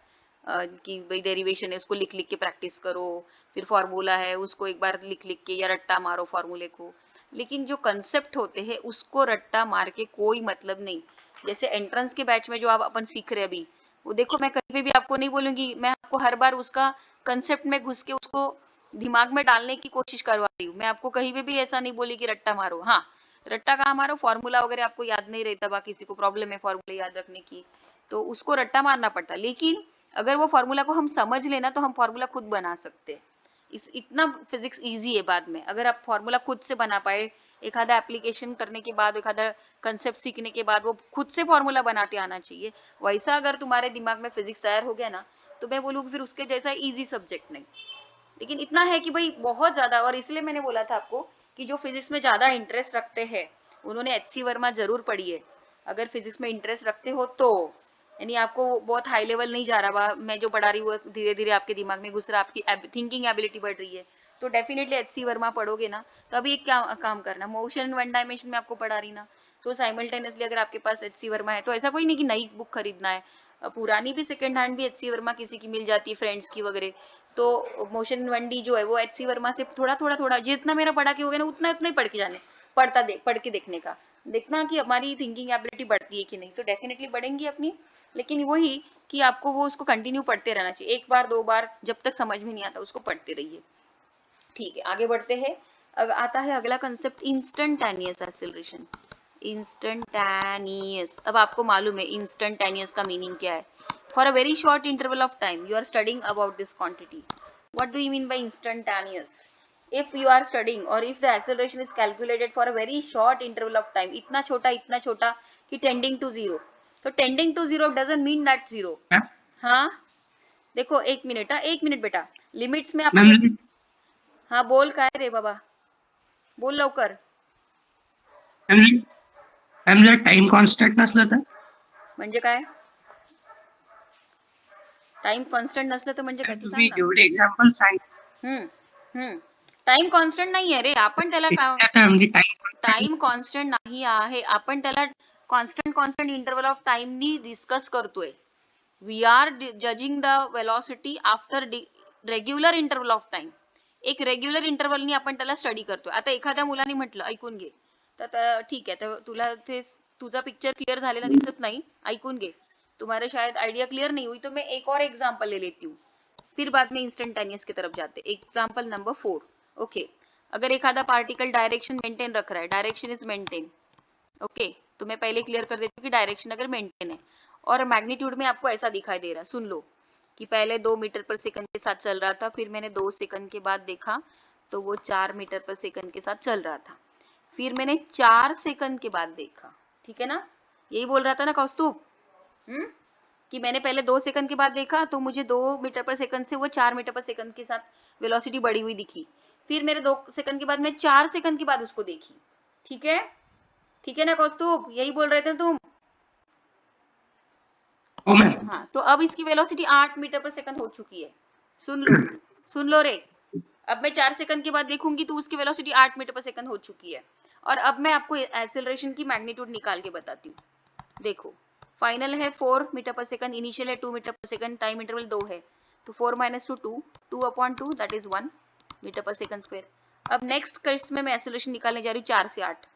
कि भाई डेरिवेशन है उसको लिख लिख के प्रैक्टिस करो, फिर फॉर्मूला है उसको एक बार लिख लिख के या रट्टा मारो फॉर्मूले को। लेकिन जो कंसेप्ट होते हैं उसको रट्टा मार के कोई मतलब नहीं। जैसे एंट्रेंस के बैच में जो आप अपन सीख रहे हैं अभी, वो देखो, मैं कहीं पे भी आपको नहीं बोलूंगी, मैं आपको हर बार उसका कंसेप्ट में घुस के उसको दिमाग में डालने की कोशिश करवा रही हूँ। मैं आपको कहीं पे भी ऐसा नहीं बोली कि रट्टा मारो। हाँ, रट्टा कहाँ मारो, फॉर्मूला वगैरह आपको याद नहीं रहता, बा किसी को प्रॉब्लम है फॉर्मूला याद रखने की, तो उसको रट्टा मारना पड़ता। लेकिन अगर वो फॉर्मूला को हम समझ लेना तो हम फॉर्मूला खुद बना सकते हैं। इस इतना फिजिक्स इजी है। बाद में अगर आप फॉर्मूला खुद से बना पाए, एखादा एप्लीकेशन करने के बाद, एखादा कंसेप्ट सीखने के बाद वो खुद से फॉर्मूला बनाते आना चाहिए, वैसा अगर तुम्हारे दिमाग में फिजिक्स तैयार हो गया ना, तो मैं बोलूँगी फिर उसके जैसा इजी सब्जेक्ट नहीं। लेकिन इतना है कि भाई बहुत ज्यादा, और इसलिए मैंने बोला था आपको कि जो फिजिक्स में ज्यादा इंटरेस्ट रखते हैं उन्होंने एचसी वर्मा जरूर पढ़ी है। अगर फिजिक्स में इंटरेस्ट रखते हो तो, यानी आपको बहुत हाई लेवल नहीं जा रहा, मैं जो पढ़ा रही हूँ वो धीरे धीरे आपके दिमाग में घुस रहा, आपकी थिंकिंग एबिलिटी बढ़ रही है, तो डेफिनेटली एचसी वर्मा पढ़ोगे ना। तो अभी एक काम करना, मोशन वन डायमेंशन में आपको पढ़ा रही ना, तो साइमल्टेनियसली अगर आपके पास एचसी वर्मा है तो ऐसा कोई नहीं कि नई बुक खरीदना है, पुरानी भी सेकंड हैंड भी एचसी वर्मा किसी की मिल जाती है, फ्रेंड्स की वगैरह। तो मोशन 1D जो है वो एचसी वर्मा से थोड़ा जितना मेरा पढ़ा के हो गया ना, उतना उतना ही पढ़ के जाने, पढ़ के देखने का, देखना कि हमारी थिंकिंग एबिलिटी बढ़ती है कि नहीं, तो डेफिनेटली बढ़ेंगी अपनी। लेकिन वही कि आपको वो उसको कंटिन्यू पढ़ते रहना चाहिए, एक बार दो बार जब तक समझ में नहीं आता उसको पढ़ते रहिए। ठीक है, आगे बढ़ते हैं। अब आता है अगला कंसेप्ट, इंस्टेंटेनियस एक्सेलरेशन। इंस्टेंटेनियस, अब आपको मालूम है इंस्टेंटेनियस का मीनिंग क्या है। For a very short interval of time you are studying about this quantity, what do you mean by instantaneous? if you are studying or if the acceleration is calculated for a very short interval of time, इतना छोटा कि tending to zero, तो tending to zero doesn't mean that zero. हाँ देखो एक minute बेटा. Limits में ma'am आपण हा बोल काय रे बाबा, बोल लवकर. मॅम जर टाइम कॉन्स्टंट नसलं तर म्हणजे काय? टाइम कॉन्स्टंट नसलं तर म्हणजे काय तू सांग तुम्ही ना. जेवढे एक्झाम्पल सांगितले टाइम कॉन्स्टंट नाही आहे रे, आपण त्याला म्हणजे टाइम कॉन्स्टंट नाही आहे, आपण त्याला कॉन्स्टंट इंटरवल ऑफ टाइमनी डिस्कस करतोय. We are judging the velocity after regular interval of time. एक रेग्युलर इंटरवलनी आपण त्याला स्टडी करतोय. आता एखाद्या मुलाने म्हटलं ऐकून घे, तर ठीक आहे, तर तुला ते तुझा पिक्चर क्लियर झालेला दिसत नाही, ऐकून घे. तुम्हारे शायद आइडिया क्लियर नहीं हुई तो मैं एक और एग्जाम्पल ले लेती हूँ, फिर बाद में इंस्टेंटेनियस की तरफ जाते. Example number 4. ओके, अगर एखादा पार्टिकल डायरेक्शन मेंटेन रख रहा है, डायरेक्शन इज मेंटेन. ओके, तो मैं पहले क्लियर कर देती हूँ कि डायरेक्शन अगर मेंटेन है और मैग्नीट्यूड में आपको ऐसा दिखाई दे रहा है. सुन लो कि पहले 2 मीटर पर सेकंड के साथ चल रहा था, फिर मैंने 2 सेकंड के बाद देखा तो वो 4 मीटर पर सेकंड के साथ चल रहा था, फिर मैंने 4 सेकंड के बाद देखा. ठीक है ना, यही बोल रहा था ना कौस्तुभ, कि मैंने पहले 2 सेकंड के बाद देखा तो मुझे 2 मीटर पर सेकंड से वो 4 मीटर पर सेकंड के साथ वेलोसिटी बढ़ी हुई दिखी. फिर मेरे 2 सेकंड के बाद मैं 4 सेकंड के बाद उसको देखी. ठीक है ना कौस्तुभ, यही बोल रहे थे तुम. हाँ, तो अब इसकी वेलोसिटी 8 मीटर पर सेकंड हो चुकी है. सुन लो रे. अब मैं 4 सेकंड के बाद देखूंगी तो उसकी वेलोसिटी 8 मीटर पर सेकंड हो चुकी है. और अब मैं आपको एक्सेलरेशन की मैग्नीट्यूड निकाल के बताती हूँ. देखो, फाइनल है 4 मीटर पर सेकंड, इनिशियल है 2 मीटर पर सेकंड, टाइम इंटरवल 2 है, तो 4 माइनस 2 2, 2/2 दैट इज 1 मीटर पर सेकंड स्क्वायर. अब नेक्स्ट केस में मैं एक्सेलरेशन निकालने जा रही हूँ 4 से 8,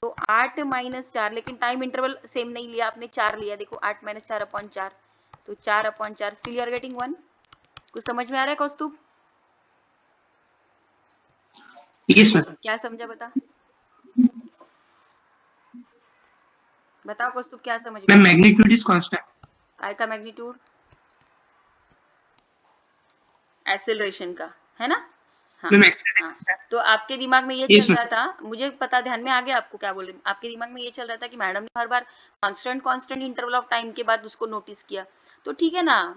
तो 8 माइनस 4, लेकिन टाइम इंटरवल सेम नहीं लिया आपने, 4 लिया. देखो 8 माइनस 4/4, तो 4/4. Still you are getting 1. कुछ समझ में आ रहा है कौस्तुभ? क्या समझा बता, बताओ कौस्तुभ, क्या समझ में? Magnitude is constant. काय का मैग्नीट्यूड? एक्सेलरेशन का, है ना. हाँ, तो आपके दिमाग में ये चल रहा था, मुझे पता, ध्यान में आ गया आपको क्या बोल रही. आपके दिमाग में ये चल रहा था कि मैडम ने हर बार कांस्टेंट इंटरवल ऑफ टाइम के बाद उसको नोटिस किया, तो ठीक है ना.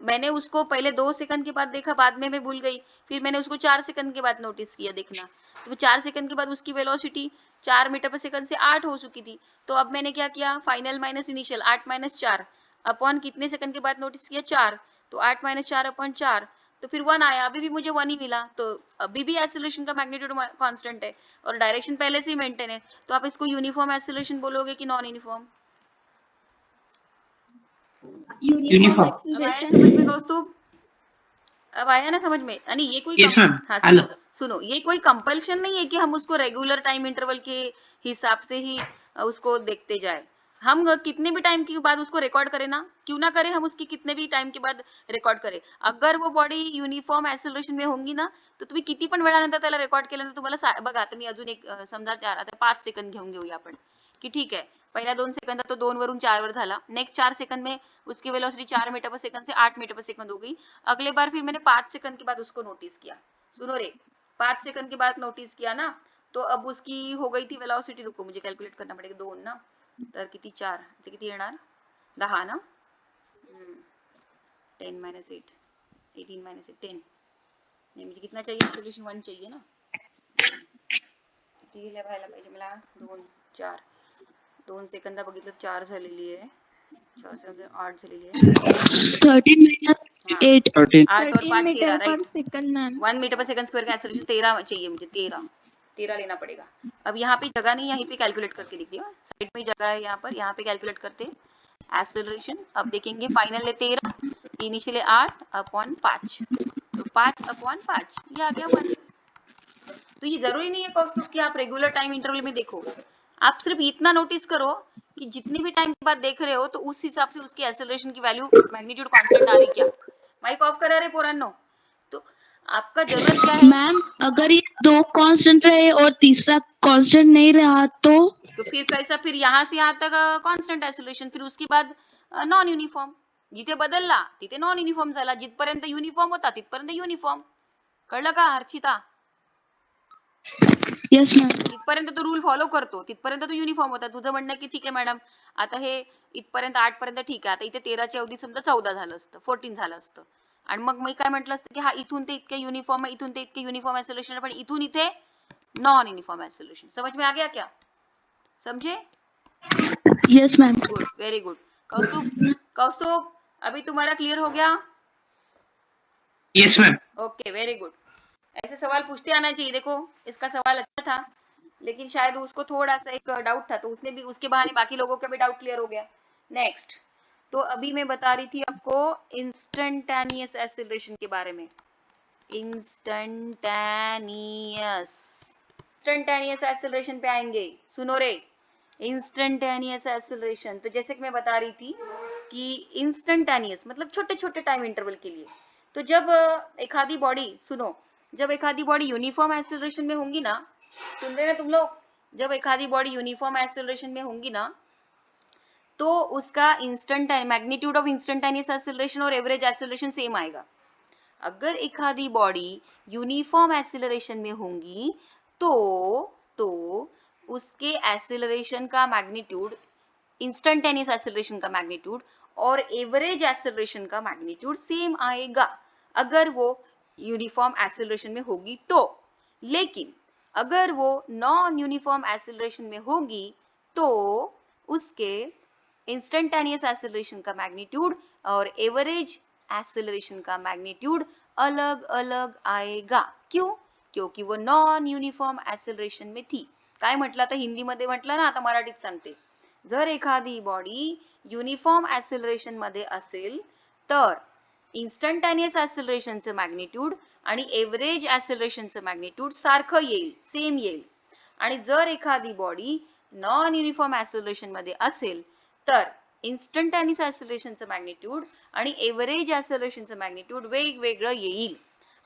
मैंने उसको पहले 2 सेकंड के बाद देखा, बाद में मैं भूल गई, फिर मैंने उसको 4 सेकंड के बाद नोटिस किया. देखना, तो 4 सेकंड के बाद उसकी वेलोसिटी 4 मीटर पर सेकंड से 8 हो चुकी थी. तो अब मैंने क्या किया, final minus initial, 8 minus 4 upon कितने सेकंड के बाद नोटिस किया, 4, तो 8 माइनस 4/4, तो फिर 1 आया. अभी भी मुझे 1 ही मिला, तो अभी भी एक्सेलरेशन का मैग्नीट्यूड कांस्टेंट है और डायरेक्शन पहले से ही मेंटेन है. तो आप इसको यूनिफॉर्म एक्सेलरेशन बोलोगे कि नॉन यूनिफॉर्म? यूनिफॉर्म. अब आया समझ में दोस्तों? अब आया ना समझ में? यानी ये कोई हाँ, सुनो, ये कोई कंपल्शन नहीं है कि हम उसको रेगुलर टाइम इंटरवल के हिसाब से ही उसको देखते जाए. हम कितने भी टाइम के बाद उसको रिकॉर्ड करें ना, क्यों ना करें, हम उसकी कितने भी टाइम के बाद रिकॉर्ड करें, अगर वो बॉडी युनिफॉर्म एक्सेलरेशन में होंगी ना, तो तुम्ही किती पण वेळानंतर त्याला रेकॉर्ड केल्यानंतर तुम्हाला बघा. आता मी अजून एक समजा आता 5 सेकंद घेऊन घेऊया आपण, की ठीक आहे, पहिल्या 2 सेकंदात तो 2 वरून 4 वर झाला, नेक्स्ट 4 सेकंड में उसकी वेलोसिटी 4 मीटर पर सेकंड से 8 मीटर पर सेकंड हो गई. अगले बार फिर मैंने 5 सेकंड के बाद उसको नोटिस किया. सुनो रे, 5 सेकंड के बाद नोटिस किया ना, तो अब उसकी हो गई थी वेलोसिटी, रुको मुझे कैलकुलेट करना पड़ेगा, 2 ना, तर किती 4, ते किती येणार, 10 ना. 10 माइनस 8, 18 माइनस 8, 10. नहीं, मुझे कितना चाहिए, सोल्यूशन 1 चाहिए ना. किती लिहायला पाहिजे मला, 2 4, 2 सेकंदा बघितलं 4 झालेली आहे, 4 सेकंद 8 झालेली आहे, 13 मीटर 8 8 और 5 13, राइट. Second ma'am. 1 मीटर पर सेकंड स्क्वायर का एक्सेलरेशन 13 चाहिए मुझे, 13 लेना पड़ेगा. अब यहाँ पे जगह नहीं, यहीं पे कैलकुलेट करके लिख दिया, साइड में जगह है यहाँ पर, यहाँ पे कैलकुलेट करते एक्सेलरेशन. अब देखेंगे फाइनल है 13, इनिशियल है 8/5, तो 5/5 ये आ गया 1. तो ये जरूरी नहीं है कौस्तुभ कि आप रेगुलर टाइम इंटरवल में देखो, आप सिर्फ इतना नोटिस करो कि जितने भी टाइम के बाद देख रहे हो तो उस हिसाब से उसकी एक्सेलरेशन की वैल्यू मैग्नीट्यूड कांस्टेंट आ रही क्या. माइक ऑफ करा रे पोरांनो. तो आपका जरूरत क्या है, मैम अगर ये 2 कांस्टेंट रहे और तीसरा कांस्टेंट नहीं रहा तो फिर कैसा, फिर यहाँ से यहाँ तक कॉन्स्टंट एक्सेलरेशन, फिर उसके बाद नॉन युनिफॉर्म. जिथे बदलला तिथे नॉन युनिफॉर्म झाला, जिथपर्यंत युनिफॉर्म होता तिथपर्यंत युनिफॉर्म. कळलं का हर्षिता? Yes ma'am. तिथपर्यंत तो रूल फॉलो करतो, तिथपर्यंत तो युनिफॉर्म होता. तुझं म्हणणं की ठीक आहे मॅडम, आता हे इथपर्यंत 8 पर्यंत ठीक आहे, आता इथे 13च्या ऐवजी समजा 14 झालं असतं, 14 झालं असतं. आणि मग मी काय म्हटलं असतं की हा इथून ते इतके युनिफॉर्म आहे, इथून ते इतके युनिफॉर्म आहे सोल्युशन, पण इथून इथे नॉन यूनिफॉर्म है सोल्यूशन. समझ में आ गया क्या? समझे? Yes ma'am. Good, very good. Kaustubh, अभी तुम्हारा क्लियर हो गया? Yes ma'am. Okay, very good. ऐसे सवाल पूछते आना चाहिए. देखो इसका सवाल अच्छा था, लेकिन शायद उसको थोड़ा सा एक डाउट था, तो उसने भी उसके बहाने बाकी लोगों का भी डाउट क्लियर हो गया. नेक्स्ट, तो अभी मैं बता रही थी आपको इंस्टेंटेनियस एक्सीलरेशन के बारे में. इंस्टेंटेनियस एक्सेलरेशन पे आएंगे. सुनो रे, इंस्टेंटेनियस एक्सेलरेशन. तो जैसे कि मैं बता रही थी कि इंस्टेंटेनियस मतलब छोटे छोटे टाइम इंटरवल के लिए. तो जब एक आधी बॉडी, सुनो, जब एक आधी बॉडी यूनिफॉर्म एक्सेलरेशन में होंगी ना, सुन रहे ना तुम लोग, जब एक आधी बॉडी यूनिफॉर्म एक्सेलरेशन में होंगी ना, तो उसका मैग्नीट्यूड ऑफ इंस्टेंटेनियस एक्सेलरेशन और एवरेज एक्सेलरेशन सेम आएगा. अगर एक आधी बॉडी यूनिफॉर्म एक्सेलरेशन में होंगी तो उसके एक्सेलरेशन का मैग्नीट्यूड, इंस्टेंटेनियस एक्सेलरेशन का मैग्नीट्यूड और एवरेज एक्सेलरेशन का मैग्नीट्यूड सेम आएगा अगर वो यूनिफॉर्म एक्सेलरेशन में होगी तो. लेकिन अगर वो नॉन यूनिफॉर्म एक्सेलरेशन में होगी तो उसके इंस्टेंटेनियस एक्सेलरेशन का मैग्नीट्यूड और एवरेज एक्सेलरेशन का मैग्नीट्यूड अलग अलग आएगा. क्यों? क्योंकि वो नॉन युनिफॉर्म एक्सेलरेशन में थी. काय म्हटलं आता हिंदीमध्ये म्हटलं ना, आता मराठीत सांगते. जर एखादी बॉडी युनिफॉर्म एक्सेलरेशन मध्ये असेल तर इंस्टंटेनियस एक्सेलरेशनचं मॅग्निट्यूड आणि एव्हरेज एक्सेलरेशनचं मॅग्निट्यूड सारखं येईल, सेम येईल. आणि जर एखादी बॉडी नॉन युनिफॉर्म एक्सेलरेशन मध्ये असेल तर इंस्टंटेनियस एक्सेलरेशनचं मॅग्निट्यूड आणि एव्हरेज एक्सेलरेशनचं मॅग्निट्यूड वेगवेगळं येईल.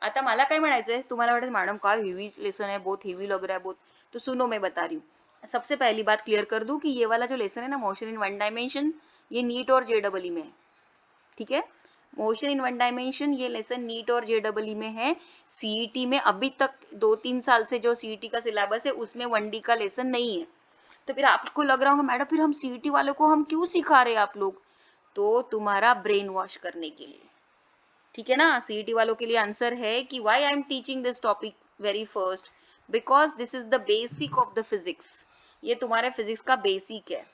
आता मला काय म्हणायचंय, तुम्हाला वाटत मॅडम काय हेवी लेसन है, बहुत हेवी लग रहा है बहुत. तो सुनो, मैं बता रही हूँ. सबसे पहली बात क्लियर कर दूं कि ये वाला जो लेसन है ना, मोशन इन वन डायमेंशन, ये नीट और जेडबलई में है. ठीक है, मोशन इन वन डायमेंशन ये लेसन नीट और जेडबलई में है. सीईटी में अभी तक 2-3 साल से जो सीईटी का सिलेबस है उसमें 1D का लेसन नहीं है. तो फिर आपको लग रहा होगा मैडम फिर हम सीईटी वालों को हम क्यों सिखा रहे हैं आप लोग? तो तुम्हारा ब्रेन वॉश करने के लिए. ठीक है ना. सीईटी वालों के लिए आंसर है कि why I am teaching this topic very first, because this is the basic of the physics. ये तुम्हारे फिजिक्स का बेसिक है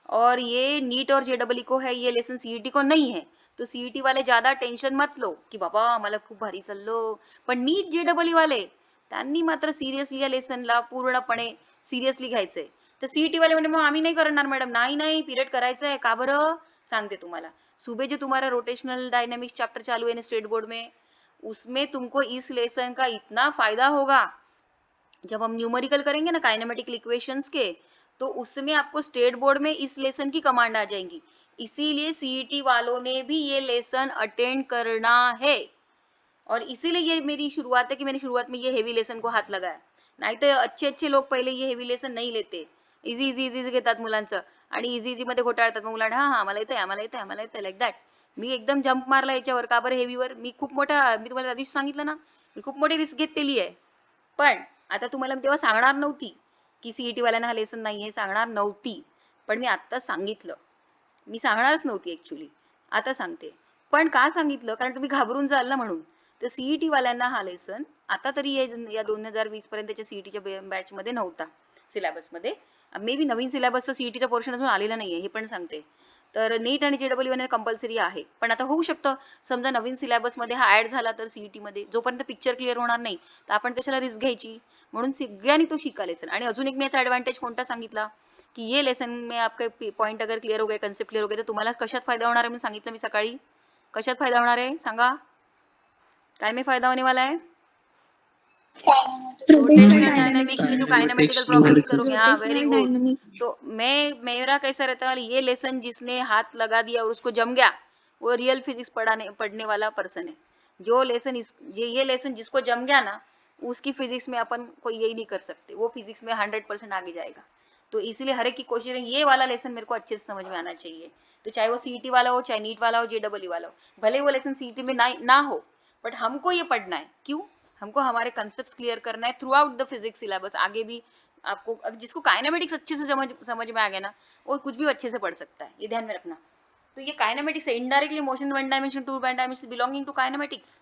और ये नीट और जेडबलई को है, ये लेसन सीईटी को नहीं है. तो सीईटी वाले ज्यादा टेन्शन मत लो की बाबा मला खूप भारी चाललो, पण नीट जेडबलई वाले त्यांनी मात्र सिरियसली या लेसनला पूर्णपणे सिरियसली घ्यायचंय. तर सीईटी वाले म्हणजे मग आम्ही नाही करणार मॅडम. नाही पीरियड करायचंय. का बरं? सांगते तुम्हाला. सुबह जो तुम्हारा रोटेशनल डायनामिक्स चैप्टर चालू है ना स्टेट बोर्ड में, उसमें तुमको इस लेसन का इतना फायदा होगा. जब हम न्यूमेरिकल करेंगे ना काइनेमेटिकल इक्वेशंस के, तो उसमें आपको स्टेट बोर्ड में इस लेसन की कमांड आ जाएंगी. इसीलिए सीईटी वालों ने भी ये लेसन अटेंड करना है और इसीलिए ये मेरी शुरुआत है कि मैंने शुरुआत में ये हेवी लेसन को हात लगाया. नाही तर अच्छे लोग पहिले ये हेवी लेसन नहीं लेते. इझी घेतात मुलांचं आणि इझी मध्ये घोटाळतात. मग मुलांना हा मला येतंय लाईक दॅट. मी एकदम जंप मारला याच्यावर. का बरं हेवीवर? मी तुम्हाला त्या दिवशी सांगितलं ना, मी खूप मोठी रिस्क घेतलेली आहे. पण आता तुम्हाला तेव्हा सांगणार नव्हती की सीईटी वाल्यांना हा लेसन नाहीये, सांगणार नव्हती. पण मी आता सांगितलं. मी सांगणारच नव्हती ऍक्च्युली, आता सांगते. पण का सांगितलं? कारण तुम्ही घाबरून जाल ना म्हणून. तर सीईटी वाल्यांना हा लेसन आता तरी या 2020 पर्यंतच्या सीईटीच्या बॅच मध्ये नव्हता सिलेबस मध्ये. मे बी नवीन सिलेबसचं सीईटीचं पोर्शन अजून आलेलं नाहीये, हे पण सांगते. तर नीट आणि जेडबलई मध्ये कंपल्सरी आहे. पण आता होऊ शकतं समजा नवीन सिलेबस मध्ये हा ऍड झाला तर सीईटी मध्ये जोपर्यंत पिक्चर क्लिअर होणार नाही तर आपण कशाला रिस्क घ्यायची. म्हणून सगळ्यांनी तो शिका लेसन. आणि अजून एक मी याचा ऍडव्हान्टेज कोणता सांगितला की ये लेसन में आपके पॉइंट अगर क्लियर हो गए, कन्सेप्ट क्लियर हो गए, तर तुम्हाला कशात फायदा होणार आहे म्हणून सांगितलं मी सकाळी. कशात फायदा होणार आहे सांगा? काय में फायदा होने वाला है? रोटेशनल डायनामिक्स में जो काइनेमेटिकल प्रॉपर्टीज करोगे. हाँ, वेरी गुड. तो मेरा कैसा रहता है, ये लेसन जिसने हाथ लगा दिया और उसको जम गया वो रियल फिजिक्स पढ़ने वाला पर्सन है. जो लेसन ये लेसन जिसको जम गया ना, उसकी फिजिक्स में अपन कोई यही नहीं कर सकते. वो फिजिक्स में 100% आगे जाएगा. तो इसीलिए हर एक की कोशिश है ये वाला लेसन मेरे को अच्छे से समझ में आना चाहिए. तो चाहे वो सीईटी वाला हो, चाहे नीट वाला हो, जेडबलई वाला हो, भले वो लेसन सीईटी में ना हो, बट हमको ये पढ़ना है. क्यों? हमको हमारे कंसेप्ट क्लियर करना है through out the physics syllabus. आगे भी आपको जिसको काइनेमेटिक्स अच्छे से समझ में आ गया ना, वो कुछ भी अच्छे से पढ़ सकता है, ये ध्यान में रखना। तो ये कायनेमेटिक्स आहे, indirectly motion one dimension two dimension belonging to kinematics.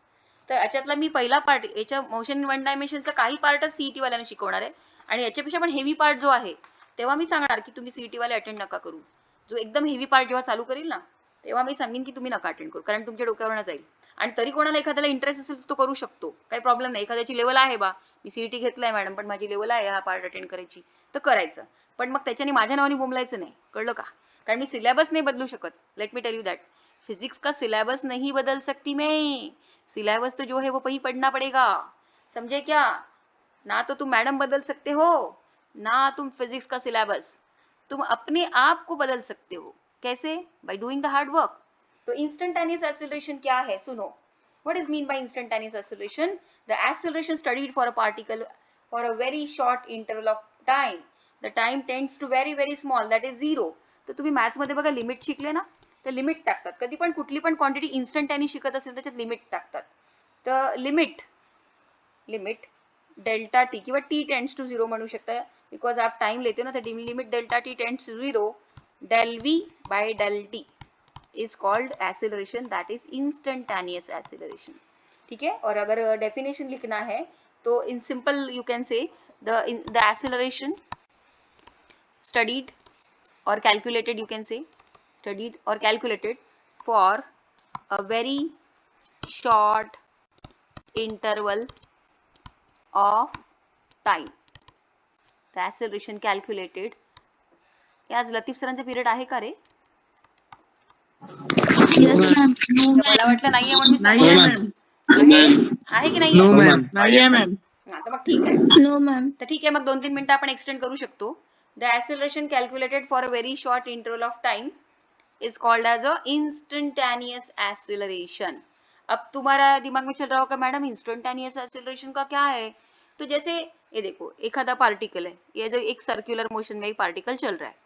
तर याच्यातला मी पहिला पार्ट, याच्या मोशन वन डायमेन्शनचा काही पार्टच सीईटी वाल्याने शिकवणार आहे आणि याच्यापेक्षा पण हेवी पार्ट जो आहे तेव्हा मी सांगणार की तुम्ही सीईटी वाले अटेंड नका करू. जो एकदम हेवी पार्ट जेव्हा चालू करेल ना तेव्हा मी सांगेन की तुम्ही नका अटेंड करू, कारण तुमच्या डोक्यावरनं जाईल. आणि तरी कोणाला एखाद्याला इंटरेस्ट असेल तो करू शकतो, काही प्रॉब्लेम नाही. एखाद्याची लेवल आहे बा, मी सीईटी घेतलाय मॅडम पण माझी लेवल आहे हा पार्ट अटेंड करायची, तर करायचं. पण मग त्याच्याने माझ्या नावाने बोंबलायचं नाही, कळलं का? कारण मी सिलेबस नहीं बदलू शकत. Let me tell you that, physics का सिलेबस नहीं बदल सकती मैं. सिलेबस तो जो है वो वही पढ़ना पड़ेगा, समझे क्या? ना तो तुम मैडम बदल सकते हो, ना तुम फिजिक्स का सिलेबस. तुम अपने आप को बदल सकते हो. कैसे? By doing the hard work. तो इंस्टेंटेनियस एक्सेलरेशन क्या है सुनो. What is mean by instantaneous acceleration? The acceleration studied for a particle for a very short interval of time. The time tends to very very small, that is zero. तर तुम्ही maths मध्ये बघा limit शिकले ना, तर limit टाकतात. कधी पण कुठली पण क्वांटिटी इन्स्टंटॅनी शिकत असेल त्याच्यात लिमिट टाकतात. तर लिमिट डेल्टा टी किंवा टी टेंड्स टू झिरो म्हणू शकता, बिकॉज आप टाइम लेते हो ना, तर limit delta T tends to zero, del V by del T is called acceleration, that is instantaneous acceleration. ठीक है. और अगर डेफिनेशन लिखना है तो in simple you can say the acceleration studied or calculated, you can say studied or calculated for a very short interval of time. The acceleration calculated. आज लतीफ सरांचा period आहे का रे? Yes, ma'am. No, मला ma'am. वाटलं नाहीये म्हणून मी नाही सांगितलं. मॅम. आहे की नो नाहीये? मॅम. नाही मॅम. हा, तर मग ठीक आहे. No, ma'am. तर ठीक आहे, मग 2-3 मिनिटं आपण एक्सटेंड करू शकतो. The acceleration calculated for a very short interval of time is called as a instantaneous acceleration. अब तुम्हारा दिमाग में चल रहा होगा मैडम इंस्टेंटेनियस एक्सेलरेशन का क्या है? तो जैसे ये देखो, एखादा पार्टिकल है, ये जो एक सर्कुलर मोशन में एक पार्टिकल चल रहा है,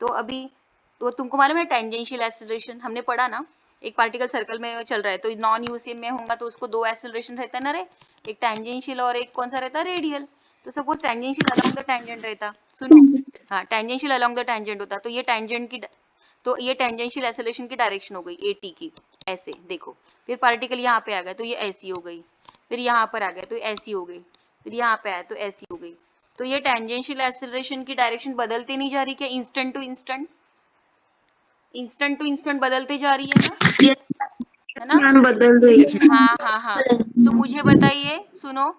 तो अभी तो तुमको मालूम है टेंजेंशियल एक्सेलरेशन हमने पढ़ा ना. एक पार्टिकल सर्कल में चल रहा है तो नॉन यूसीएम में होगा तो उसको दो एक्सेलरेशन रहता है ना रे, एक टेंजेंशियल और एक कौन सा रहता है, रेडियल. तो suppose tangential along the tangent रहता, सुनो, हाँ टेंजेंशियल अलोंग द टेंजेंट होता, तो ये टेंजेंट की, तो ये टेंजेंशियल एक्सेलरेशन की डायरेक्शन हो गई एटी की, ऐसे देखो. फिर पार्टिकल यहाँ पे आ गया तो ये ऐसी हो गई, फिर यहाँ पर आ गया तो ऐसी हो गई, फिर यहाँ पे आया तो ऐसी हो गई. तो ये टेंजेंशियल एक्सेलरेशन की डायरेक्शन बदलते नहीं जा रही क्या? इंस्टेंट टू इंस्टेंट बदलते जा रही है ना, है ना? मैम बदल रही है. हाँ हाँ हाँ. तो मुझे बताइए, सुनो,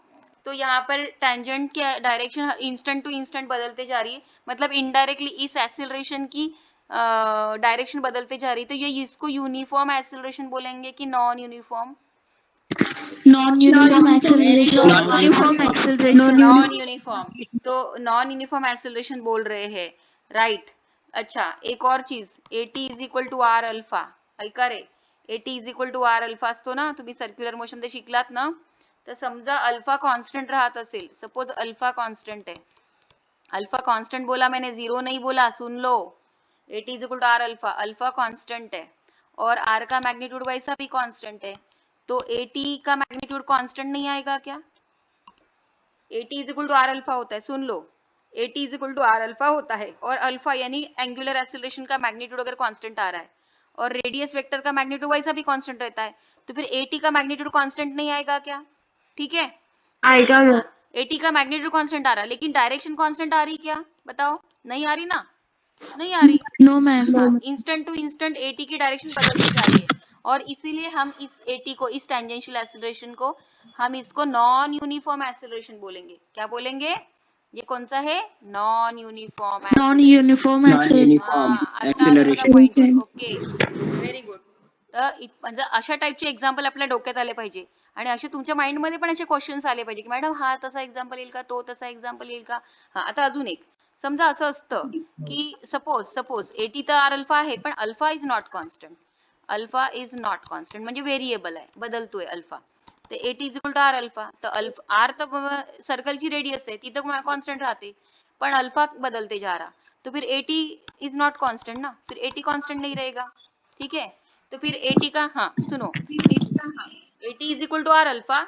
तो यहाँ पर टेंजेंट की डायरेक्शन इंस्टेंट टू इंस्टेंट बदलते जा रही है, मतलब इनडायरेक्टली इस एक्सेलरेशन की डायरेक्शन बदलते जा रही है. तो ये इसको यूनिफॉर्म एक्सेलरेशन बोलेंगे कि non uniform? Non-uniform acceleration. Non-uniform acceleration. Non uniform. तो नॉन यूनिफॉर्म एक्सेलरेशन बोल रहे हैं, राइट. अच्छा, एक और चीज, A T is equal to are alpha, ऐका रे, A T is equal to are alpha असतो ना, तुम्ही सर्क्युलर मोशन मध्ये शिकलात ना. तर समजा अल्फा कॉन्स्टंट राहत असेल, सपोज अल्फा कॉन्स्टंट है, अल्फा कॉन्स्टेंट बोला मैंने, जीरो नहीं बोला, सुन लो. A t is equal to are alpha, alpha constant है और आर का मैग्नीट्यूड वैसा भी कॉन्स्टेंट है, तो एटी का मैग्नीट्यूड कॉन्स्टेंट नहीं आएगा क्या? A t is equal to are alpha होता है, सुन लो, a t is equal to are alpha होता है, और अल्फा यानी एंगुलर एक्सेलरेशन का मैग्नीट्यूड अगर कांस्टेंट आ रहा है और रेडियस वेक्टर का मैग्नीट्यूड वैसा भी कांस्टेंट रहता है, तो फिर एटी का मैग्नीट्यूड कांस्टेंट नहीं आएगा क्या? ठीक है, आएगा. एटी का मैग्नीट्यूड कांस्टेंट आ रहा है लेकिन डायरेक्शन कांस्टेंट आ रही क्या? बताओ, नहीं आ रही ना, नहीं आ रही. No, ma'am. Instant to instant A T की डायरेक्शन बदलती जा रही है, और इसीलिए हम इस एटी को, इस टेंजेंशियल एक्सेलरेशन को, हम इसको नॉन यूनिफॉर्म एक्सेलरेशन बोलेंगे. क्या बोलेंगे? ये कौन सा है? Non uniform Non-uniform acceleration. Acceleration. Point. Okay, very good. म्हणजे अशा टाइपचे एक्झाम्पल आपल्या डोक्यात आले पाहिजे, आणि असे तुमच्या माइंड मध्ये पण असे क्वेश्चन्स आले पाहिजे की मॅडम हा तसा एक्झाम्पल येईल का, तो तसा एक्झाम्पल येईल का. हा, आता अजून एक समजा असं असतं की सपोज एटी तर आर अल्फा आहे, पण alpha is not constant. Alpha is not constant म्हणजे व्हेरिएबल आहे, बदलतोय अल्फा. तर A T is equal to are alpha, तर अल्फा आर तर सर्कलची रेडियस आहे, ती तर कॉन्स्टंट राहते, पण अल्फा बदलते जा रहा, तो फिर एटी इज नॉट कॉन्स्टेंट ना, फिर एटी कॉन्स्टेंट नहीं रहेगा. ठीक है, तो फिर एटी का, हाँ सुनो, A T is equal to are alpha,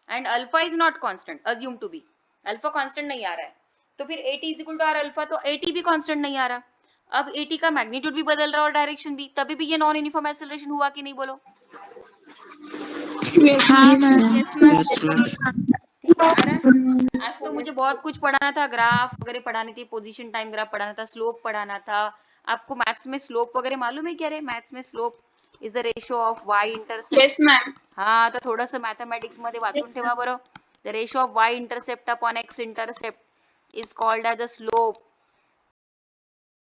and alpha is not constant, assume to be, alpha constant नहीं आ रहा है, तो फिर AT is equal to are alpha, तो AT भी कांस्टेंट नहीं आ रहा. अब AT का मैग्नीट्यूड भी बदल रहा है और डायरेक्शन भी, तभी भी ये नॉन यूनिफॉर्म एक्सेलरेशन हुआ कि नहीं, बोलो. हाँ मैम. ठीक है, आ रहा है. आज तो मुझे बहुत कुछ पढ़ाना था, ग्राफ वगैरह पढ़ानी थी, पोजीशन टाइम ग्राफ पढ़ाना था, स्लोप पढ़ाना था. आपको मैथ्स में स्लोप वगैरह मालूम है क्या रे? मैथ्स में slope is the ratio of y intercept. Yes ma'am. हा, तर थोडंसं मॅथमॅटिक्स मध्ये वाचून ठेवा बरं. The ratio of y intercept upon x intercept is called as a slope.